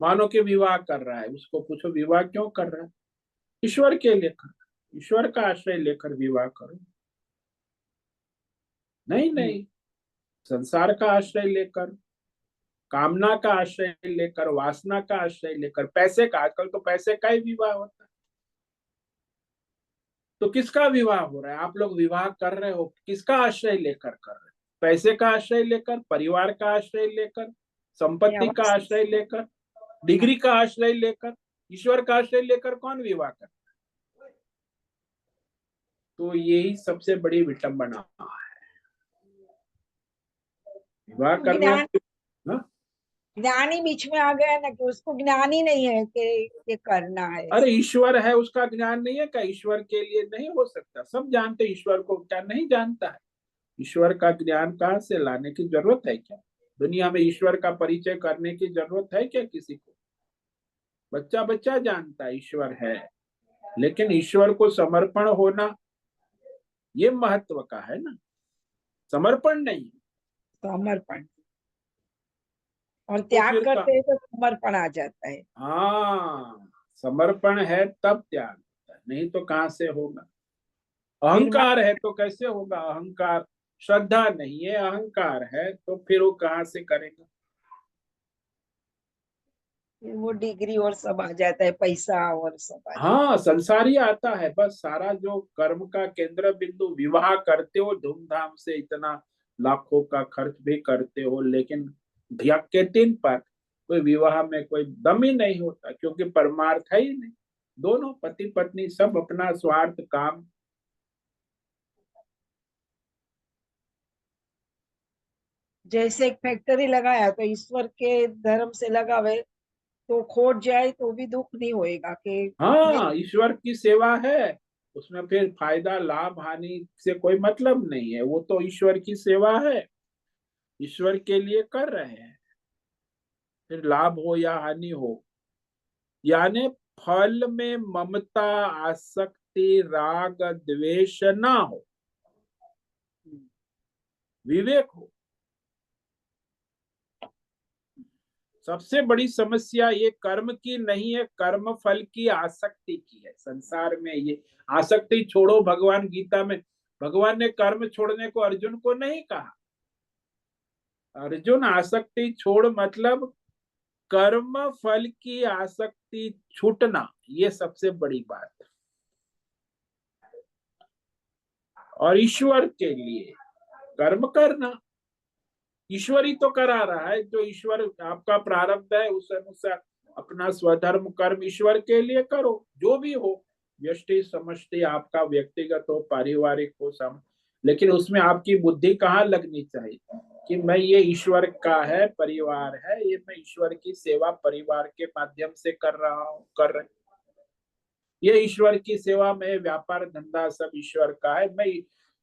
S1: मानो कि विवाह कर रहा है, उसको पूछो विवाह क्यों कर रहा है? ईश्वर के लिए कर रहा है। ईश्वर का आश्रय लेकर विवाह करो। नहीं नहीं, संसार का आश्रय लेकर, कामना का आश्रय लेकर, वासना का आश्रय लेकर, पैसे का, आजकल तो पैसे का ही विवाह होता है। तो किसका विवाह हो रहा है? आप लोग विवाह कर रहे हो, किसका आश्रय लेकर कर रहे हो? पैसे का आश्रय लेकर, परिवार का आश्रय लेकर, संपत्ति का आश्रय लेकर, डिग्री का आश्रय लेकर? ईश्वर का आश्रय लेकर कौन विवाह करता है? तो यही सबसे बड़ी विटंबना है। विवाह करना हाँ?
S2: ज्ञान ही बीच में आ गया ना, कि उसको ज्ञान ही नहीं है कि ये करना है।
S1: अरे ईश्वर है, उसका ज्ञान नहीं है क्या? ईश्वर के लिए नहीं हो सकता? सब जानते ईश्वर को, क्या नहीं जानता है? ईश्वर का ज्ञान कहाँ से लाने की जरूरत है क्या? दुनिया में ईश्वर का परिचय करने की जरूरत है क्या किसी को? बच्चा बच्चा जानता है ईश्वर है, लेकिन ईश्वर को समर्पण होना ये महत्व का है ना, समर्पण नहीं।
S2: समर्पण और
S1: तो
S2: त्याग
S1: फिर
S2: करते हैं तो समर्पण आ जाता है।
S1: हाँ, समर्पण है तब त्याग होता है, नहीं तो कहाँ से होगा? अहंकार है तो कैसे होगा? अहंकार, श्रद्धा नहीं है, अहंकार है, तो फिर वो कहाँ से करेगा?
S2: फिर वो डिग्री और सब आ जाता है, पैसा और सब आ जाता
S1: हाँ, संसार ही आता है बस। सारा जो कर्म का केंद्र बिंदु, विवाह करते हो धूमधाम से, इतना लाखों का खर्च भी करते हो, लेकिन धियक के दिन पर कोई विवाह में कोई दम ही नहीं होता, क्योंकि परमार्थ है ही नहीं। दोनों पति पत्नी सब अपना स्वार्थ काम।
S2: है। जैसे एक फैक्ट्री लगाया तो ईश्वर के धर्म से लगावे, तो खोट जाए तो भी दुख नहीं होएगा कि मैं।
S1: हाँ, ईश्वर की सेवा है, उसमें फिर फायदा लाभ हानि से कोई मतलब नहीं है, वो तो ईश्वर की सेवा है, ईश्वर के लिए कर रहे हैं। फिर लाभ हो या हानि हो, यानी फल में ममता, आसक्ति, राग, द्वेष ना हो, विवेक हो। सबसे बड़ी समस्या ये कर्म की नहीं है, कर्म फल की आसक्ति की है संसार में। ये आसक्ति छोड़ो, भगवान गीता में भगवान ने कर्म छोड़ने को अर्जुन को नहीं कहा। अर्जुन, आसक्ति छोड़ मतलब कर्म फल की आसक्ति छूटना, ये सबसे बड़ी बात है। और ईश्वर के लिए कर्म करना, ईश्वर ही तो करा रहा है। जो ईश्वर आपका प्रारब्ध है उस अनुसार अपना स्वधर्म कर्म ईश्वर के लिए करो, जो भी हो, व्यष्टि समष्टि, आपका व्यक्तिगत हो, पारिवारिक हो, सम, लेकिन उसमें आपकी बुद्धि कहाँ लगनी चाहिए कि मैं, ये ईश्वर का है, परिवार है, ये मैं ईश्वर की सेवा परिवार के माध्यम से कर रहा हूँ, कर रहे, ये ईश्वर की सेवा में, व्यापार धंधा सब ईश्वर का है, मैं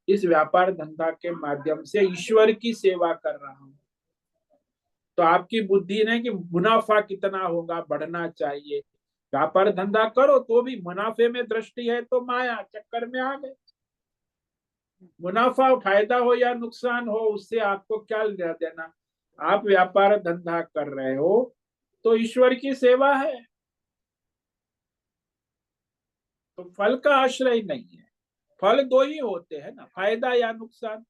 S1: इस व्यापार धंधा के माध्यम से ईश्वर की सेवा कर रहा हूँ। तो आपकी बुद्धि ने कि मुनाफा कितना होगा, बढ़ना चाहिए, व्यापार धंधा करो तो भी मुनाफे में दृष्टि है, तो माया चक्कर में आ गए। मुनाफा फायदा हो या नुकसान हो, उससे आपको क्या लेना देना? आप व्यापार धंधा कर रहे हो तो ईश्वर की सेवा है, तो फल का आश्रय नहीं है। फल दो ही होते हैं ना, फायदा या नुकसान।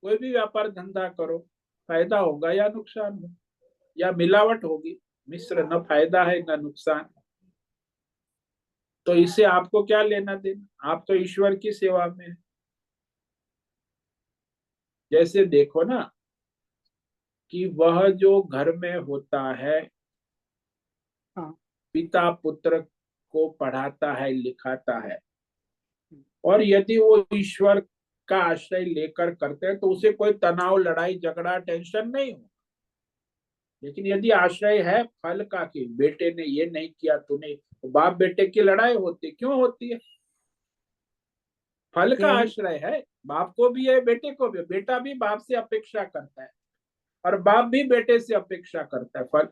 S1: कोई भी व्यापार धंधा करो, फायदा होगा या नुकसान हो, या मिलावट होगी, मिश्र, न फायदा है न नुकसान। तो इससे आपको क्या लेना देना? आप तो ईश्वर की सेवा में हैं। जैसे देखो ना कि वह जो घर में होता है,
S2: हाँ।
S1: पिता पुत्र को पढ़ाता है, लिखाता है, और यदि वो ईश्वर का आश्रय लेकर करते हैं तो उसे कोई तनाव, लड़ाई झगड़ा, टेंशन नहीं हो। लेकिन यदि आश्रय है फल का कि बेटे ने ये नहीं किया, तूने, तो बाप बेटे की लड़ाई होती, क्यों होती है? फल का
S2: यही
S1: आश्रय है, बाप को भी है, बेटे को भी है। बेटा भी बाप से अपेक्षा करता है और बाप भी बेटे से अपेक्षा करता है। फल,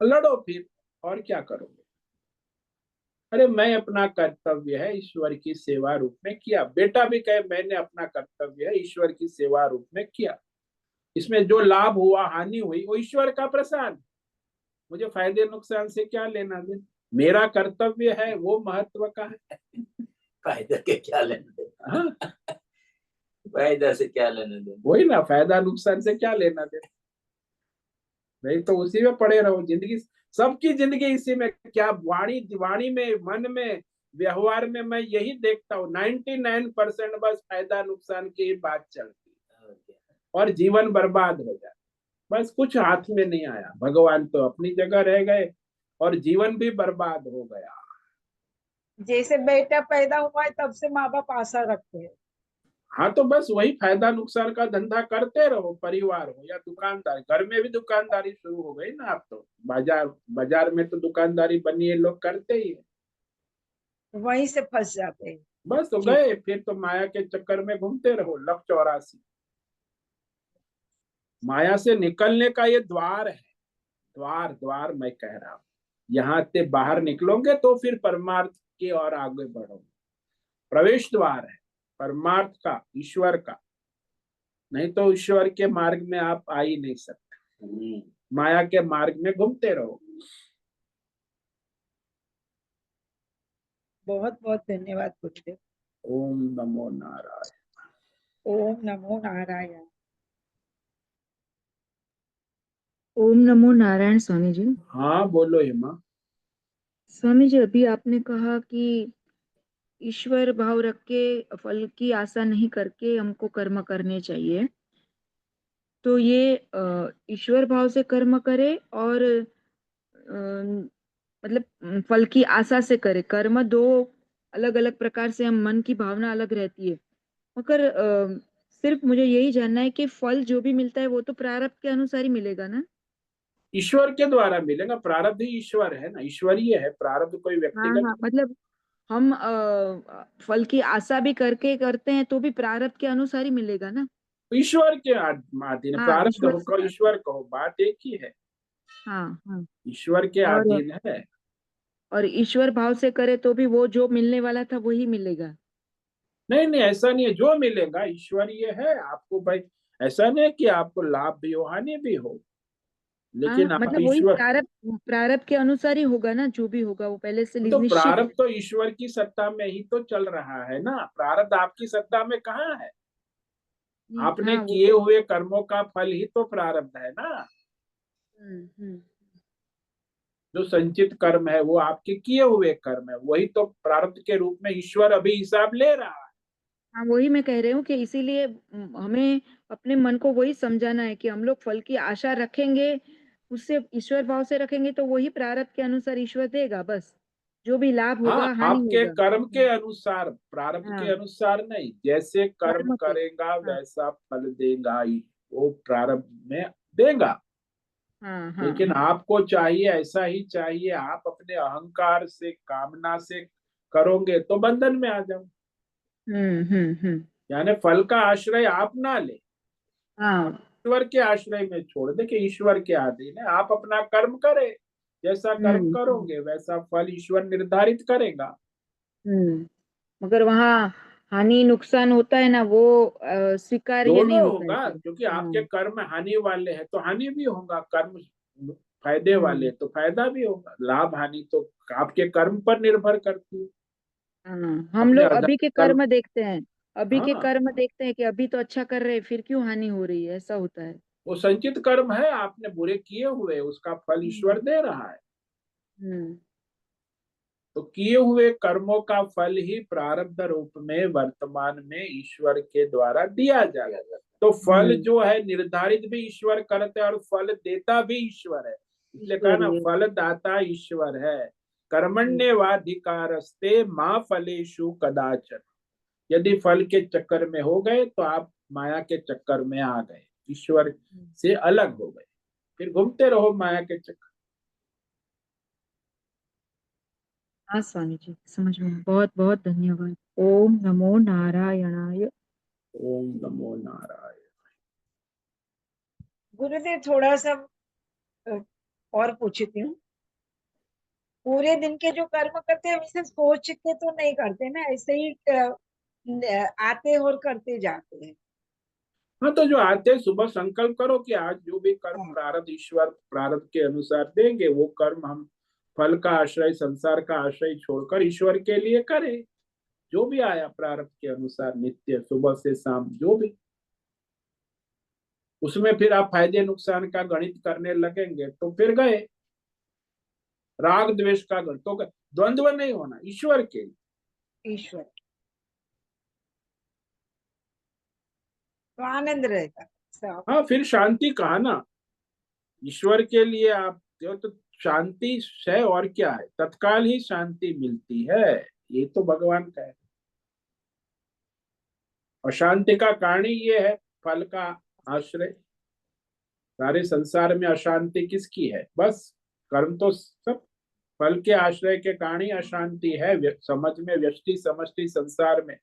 S1: लड़ो फिर, और क्या करोगे? अरे मैं, अपना कर्तव्य है ईश्वर की सेवा रूप में किया, बेटा भी कहे मैंने अपना कर्तव्य है ईश्वर की सेवा रूप में किया, इसमें जो लाभ हुआ हानि हुई वो ईश्वर का प्रसाद, मुझे फायदे नुकसान से क्या लेना देना? मेरा कर्तव्य है वो महत्व का है।
S3: फायदा के क्या लेना देना?
S1: हाँ,
S3: फायदा से क्या लेना देना?
S1: वही ना, फायदा नुकसान से क्या लेना देना? नहीं तो उसी में पड़े रहो जिंदगी, सबकी जिंदगी इसी में। क्या वाणी वाणी में, मन में, व्यवहार में मैं यही देखता हूँ, 99% बस फायदा नुकसान की ही बात चलती है और जीवन बर्बाद हो जाए। बस कुछ हाथ में नहीं आया, भगवान तो अपनी जगह रह गए और जीवन भी बर्बाद हो गया।
S2: जैसे बेटा पैदा हुआ है तब से माँ बाप आशा रखते हैं।
S1: हाँ, तो बस वही फायदा नुकसान का धंधा करते रहो, परिवार हो या दुकानदार। घर में भी दुकानदारी शुरू हो गई ना, अब तो बाजार बाजार में तो दुकानदारी बनी है, लोग करते ही है।
S2: वहीं से फंस जाते हैं।
S1: बस तो
S2: ठीक।
S1: गए, फिर तो माया के चक्कर में घूमते रहो। लक 84, माया से निकलने का ये द्वार है। द्वार द्वार मैं कह रहा हूँ, यहाँ से बाहर निकलोगे तो फिर परमार्थ की ओर आगे बढ़ोगे। प्रवेश द्वार है परमार्थ का, ईश्वर का। नहीं तो ईश्वर के मार्ग में आप आ ही नहीं सकते, माया के मार्ग में घूमते रहो।
S2: बहुत बहुत धन्यवाद गुरुदेव।
S1: ओम नमो नारायण।
S2: ओम नमो नारायण।
S4: ओम नमो नारायण स्वामी जी।
S1: हाँ बोलो हेमा।
S4: स्वामी जी, अभी आपने कहा कि ईश्वर भाव रख के फल की आशा नहीं करके हमको कर्म करने चाहिए। तो ये ईश्वर भाव से कर्म करे और मतलब फल की आशा से करे। कर्म दो अलग अलग प्रकार से, हम मन की भावना अलग रहती है। मगर सिर्फ मुझे यही जानना है कि फल जो भी मिलता है वो तो प्रारब्ध के अनुसार ही मिलेगा ना?
S1: ईश्वर के द्वारा मिलेगा, प्रारब्ध ही ईश्वर है ना, ईश्वरीय है, प्रारब्ध कोई
S4: हाँ
S1: व्यक्तिगत।
S4: हाँ, मतलब हम फल की आशा भी करके करते हैं तो भी प्रारब्ध के अनुसार ही मिलेगा ना?
S1: ईश्वर के अधीन है,
S4: हाँ,
S1: प्रारब्ध
S4: ईश्वर
S1: हो
S4: से
S1: कहो ईश्वर कहो, बात एक ही है।
S4: हाँ हाँ।
S1: ईश्वर के
S4: और
S1: अधीन है।
S4: ईश्वर भाव से करे तो भी वो जो मिलने वाला था वही मिलेगा।
S1: नहीं नहीं, ऐसा नहीं है, जो मिलेगा ईश्वरीय है आपको भाई। ऐसा नहीं है कि आपको लाभ भी हो हानि भी हो,
S4: हाँ,
S1: लेकिन आप
S4: मतलब वही
S1: ईश्वर।
S4: प्रारब्ध के अनुसार ही होगा ना, जो भी होगा वो पहले से
S1: तो
S4: निश्चित
S1: प्रारब्ध
S4: है।
S1: तो ईश्वर की सत्ता में ही तो चल रहा है ना, प्रारब्ध आपकी सत्ता में कहाँ है। आपने
S4: हाँ, वो
S1: किए
S4: तो।
S1: हुए कर्मों का फल ही तो प्रारब्ध है ना।
S4: हम्म।
S1: जो संचित कर्म है वो आपके किए हुए कर्म है, वही तो प्रारब्ध के रूप में ईश्वर अभी हिसाब ले रहा है।
S4: हाँ, वही मैं कह रही हूँ कि इसीलिए हमें अपने मन को वही समझाना है कि हम लोग फल की आशा रखेंगे, उससे ईश्वर भाव से रखेंगे तो वही प्रारब्ध के अनुसार ईश्वर देगा बस। जो भी लाभ
S1: हाँ,
S4: होगा हानि
S1: आपके
S4: होगा।
S1: कर्म के अनुसार, प्रारब्ध के
S4: हाँ,
S1: अनुसार नहीं, जैसे कर्म
S4: कर्म के।
S1: करेगा
S4: हाँ
S1: वैसा फल देगा ही, वो प्रारब्ध में देगा।
S4: हाँ हाँ
S1: लेकिन
S4: हाँ।
S1: आपको चाहिए, ऐसा ही चाहिए, आप अपने अहंकार से कामना से करोगे तो बंधन में आ जाओ।
S4: हम्म।
S1: यानी फल का आश्रय आप ना ले,
S4: हाँ।
S1: आप ईश्वर के आश्रय में छोड़ दे कि ईश्वर के अधीन है, आप अपना कर्म करे, जैसा कर्म
S4: हम्म
S1: करोगे वैसा फल ईश्वर निर्धारित करेगा।
S4: हम्म। मगर वहाँ हानि नुकसान होता है ना, वो स्वीकार्य नहीं
S1: दोनों
S4: होता है
S1: होगा,
S4: फिर।
S1: क्योंकि
S4: हाँ।
S1: आपके कर्म हानि वाले हैं तो हानि भी होगा, कर्म फायदे वाले
S4: हम्म।
S1: तो फायदा भी होगा। लाभ हानि तो आपके कर्म पर निर्भर करती है।
S4: हाँ, हम
S1: अपने
S4: लोग
S1: अधर्म
S4: अभी के
S1: कर्म।
S4: कर्म देखते हैं। अभी के
S1: हाँ,
S4: कर्म देखते हैं कि अभी तो अच्छा कर रहे हैं, फिर क्यों हानि हो रही है, ऐसा होता है।
S1: वो संचित कर्म है, आपने बुरे किए हुए, उसका फल
S4: हम्म
S1: ईश्वर दे रहा है।
S4: हम्म
S1: तो किए हुए कर्मों का फल ही प्रारब्ध रूप में वर्तमान में ईश्वर के द्वारा दिया जाएगा। तो फल
S4: हम्म।
S1: जो है निर्धारित भी ईश्वर करते हैं और फल देता भी ईश्वर है, इसलिए कहा ना
S4: ईश्वरीय।
S1: फल दाता ईश्वर है।
S4: हम्म
S1: कर्मण्येवाधिकारस्ते माँ फलेषु कदाचन। यदि फल के चक्कर में हो गए तो आप माया के चक्कर में आ गए, ईश्वर से अलग हो गए, फिर घूमते रहो माया के चक्कर।
S4: हाँ स्वामी जी, समझ में। बहुत बहुत धन्यवाद। ओम नमो नारायणाय।
S1: ओम नमो नारायण।
S2: गुरुदेव थोड़ा सा अ, और पूछती हूँ। पूरे दिन के जो कर्म करते हैं वैसे सोच के तो नहीं करते ना, ऐसे ही आते और करते जाते हैं।
S1: हाँ, तो जो आते हैं सुबह संकल्प करो कि आज जो भी कर्म
S2: हाँ,
S1: प्रारब्ध ईश्वर प्रारब्ध के अनुसार देंगे वो कर्म हम फल का आश्रय, संसार का आश्रय छोड़कर ईश्वर के लिए करें। जो भी आया प्रारब्ध के अनुसार, नित्य सुबह से शाम जो भी, उसमें फिर आप फायदे नुकसान का गणित करने लगेंगे तो फिर गए। राग द्वेष का गणित तो द्वंद्व नहीं होना ईश्वर के लिए।
S2: ईश्वर तो आनंद रहता है सब।
S1: हाँ, फिर शांति कहा ना, ईश्वर के लिए आप जो तो शांति है, और क्या है, तत्काल ही शांति मिलती है, ये तो भगवान का है। अशांति का कारण ही ये है, फल का आश्रय। सारे संसार में अशांति किसकी है, बस कर्म तो सब फल के आश्रय के कारण ही अशांति है। समझ में, व्यष्टि समष्टि संसार में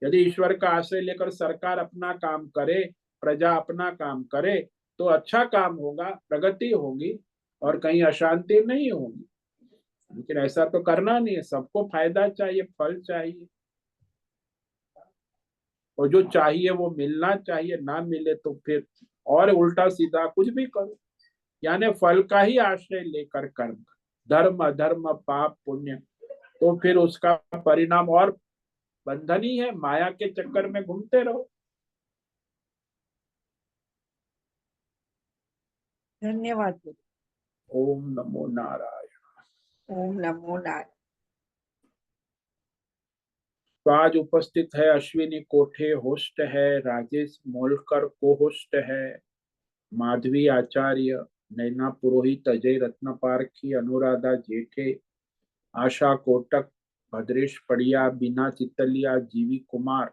S1: यदि ईश्वर का आश्रय लेकर सरकार अपना काम करे, प्रजा अपना काम करे तो अच्छा काम होगा, प्रगति होगी और कहीं अशांति नहीं होगी। लेकिन ऐसा तो करना नहीं है, सबको फायदा चाहिए, फल चाहिए, और जो चाहिए वो मिलना चाहिए, ना मिले तो फिर और उल्टा सीधा कुछ भी करो। यानी फल का ही आश्रय लेकर कर्म, धर्म अधर्म पाप पुण्य, तो फिर उसका परिणाम और बंधन ही है, माया के चक्कर में घूमते रहो।
S2: धन्यवाद गुरु।
S1: ओम नमो नारायण।
S2: ओम नमो नारायण।
S1: तो आज उपस्थित है अश्विनी कोठे, होस्ट है राजेश मोलकर, को होस्ट है माधवी आचार्य, नैना पुरोहित, अजय रत्नपारखी, अनुराधा जेठे, आशा कोटक, भद्रेश पड़िया, बीना चितलिया, जीवी कुमार,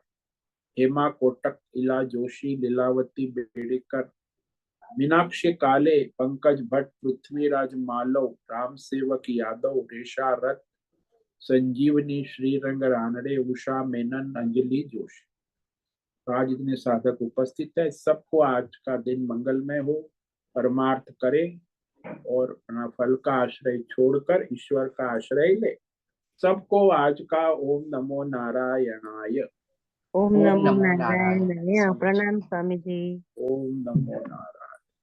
S1: हेमा कोटक, इला जोशी, लीलावती बेड़ेकर, मीनाक्षी काले, पंकज भट्ट, पृथ्वीराज मालव, राम सेवक यादव, रेशा रथ, संजीवनी, श्रीरंग रानड़े, उषा मेनन, अंजलि जोशी। तो आज इतने साधक उपस्थित है, सबको आज का दिन मंगलमय हो, परमार्थ करे और अपना फल का आश्रय छोड़कर ईश्वर का आश्रय ले। सबको आज का ओम नमो नारायणाय।
S5: ओम
S3: ओम
S5: नमो
S3: नमो
S5: नारायण।
S3: नारायण।
S5: प्रणाम स्वामी जी।
S1: ओम नमो नारायण।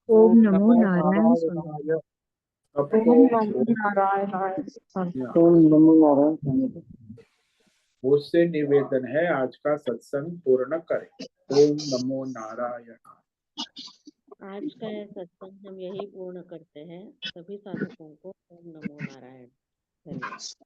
S4: ओम नमो नारायण स्वामी।
S1: सबको
S5: ओम नमो नारायण।
S1: मुझसे निवेदन है आज का सत्संग पूर्ण करें। ओम नमो नारायण।
S6: आज का यह सत्संग हम यही पूर्ण करते हैं। सभी साधकों को ओम नमो नारायण। धन्यवाद।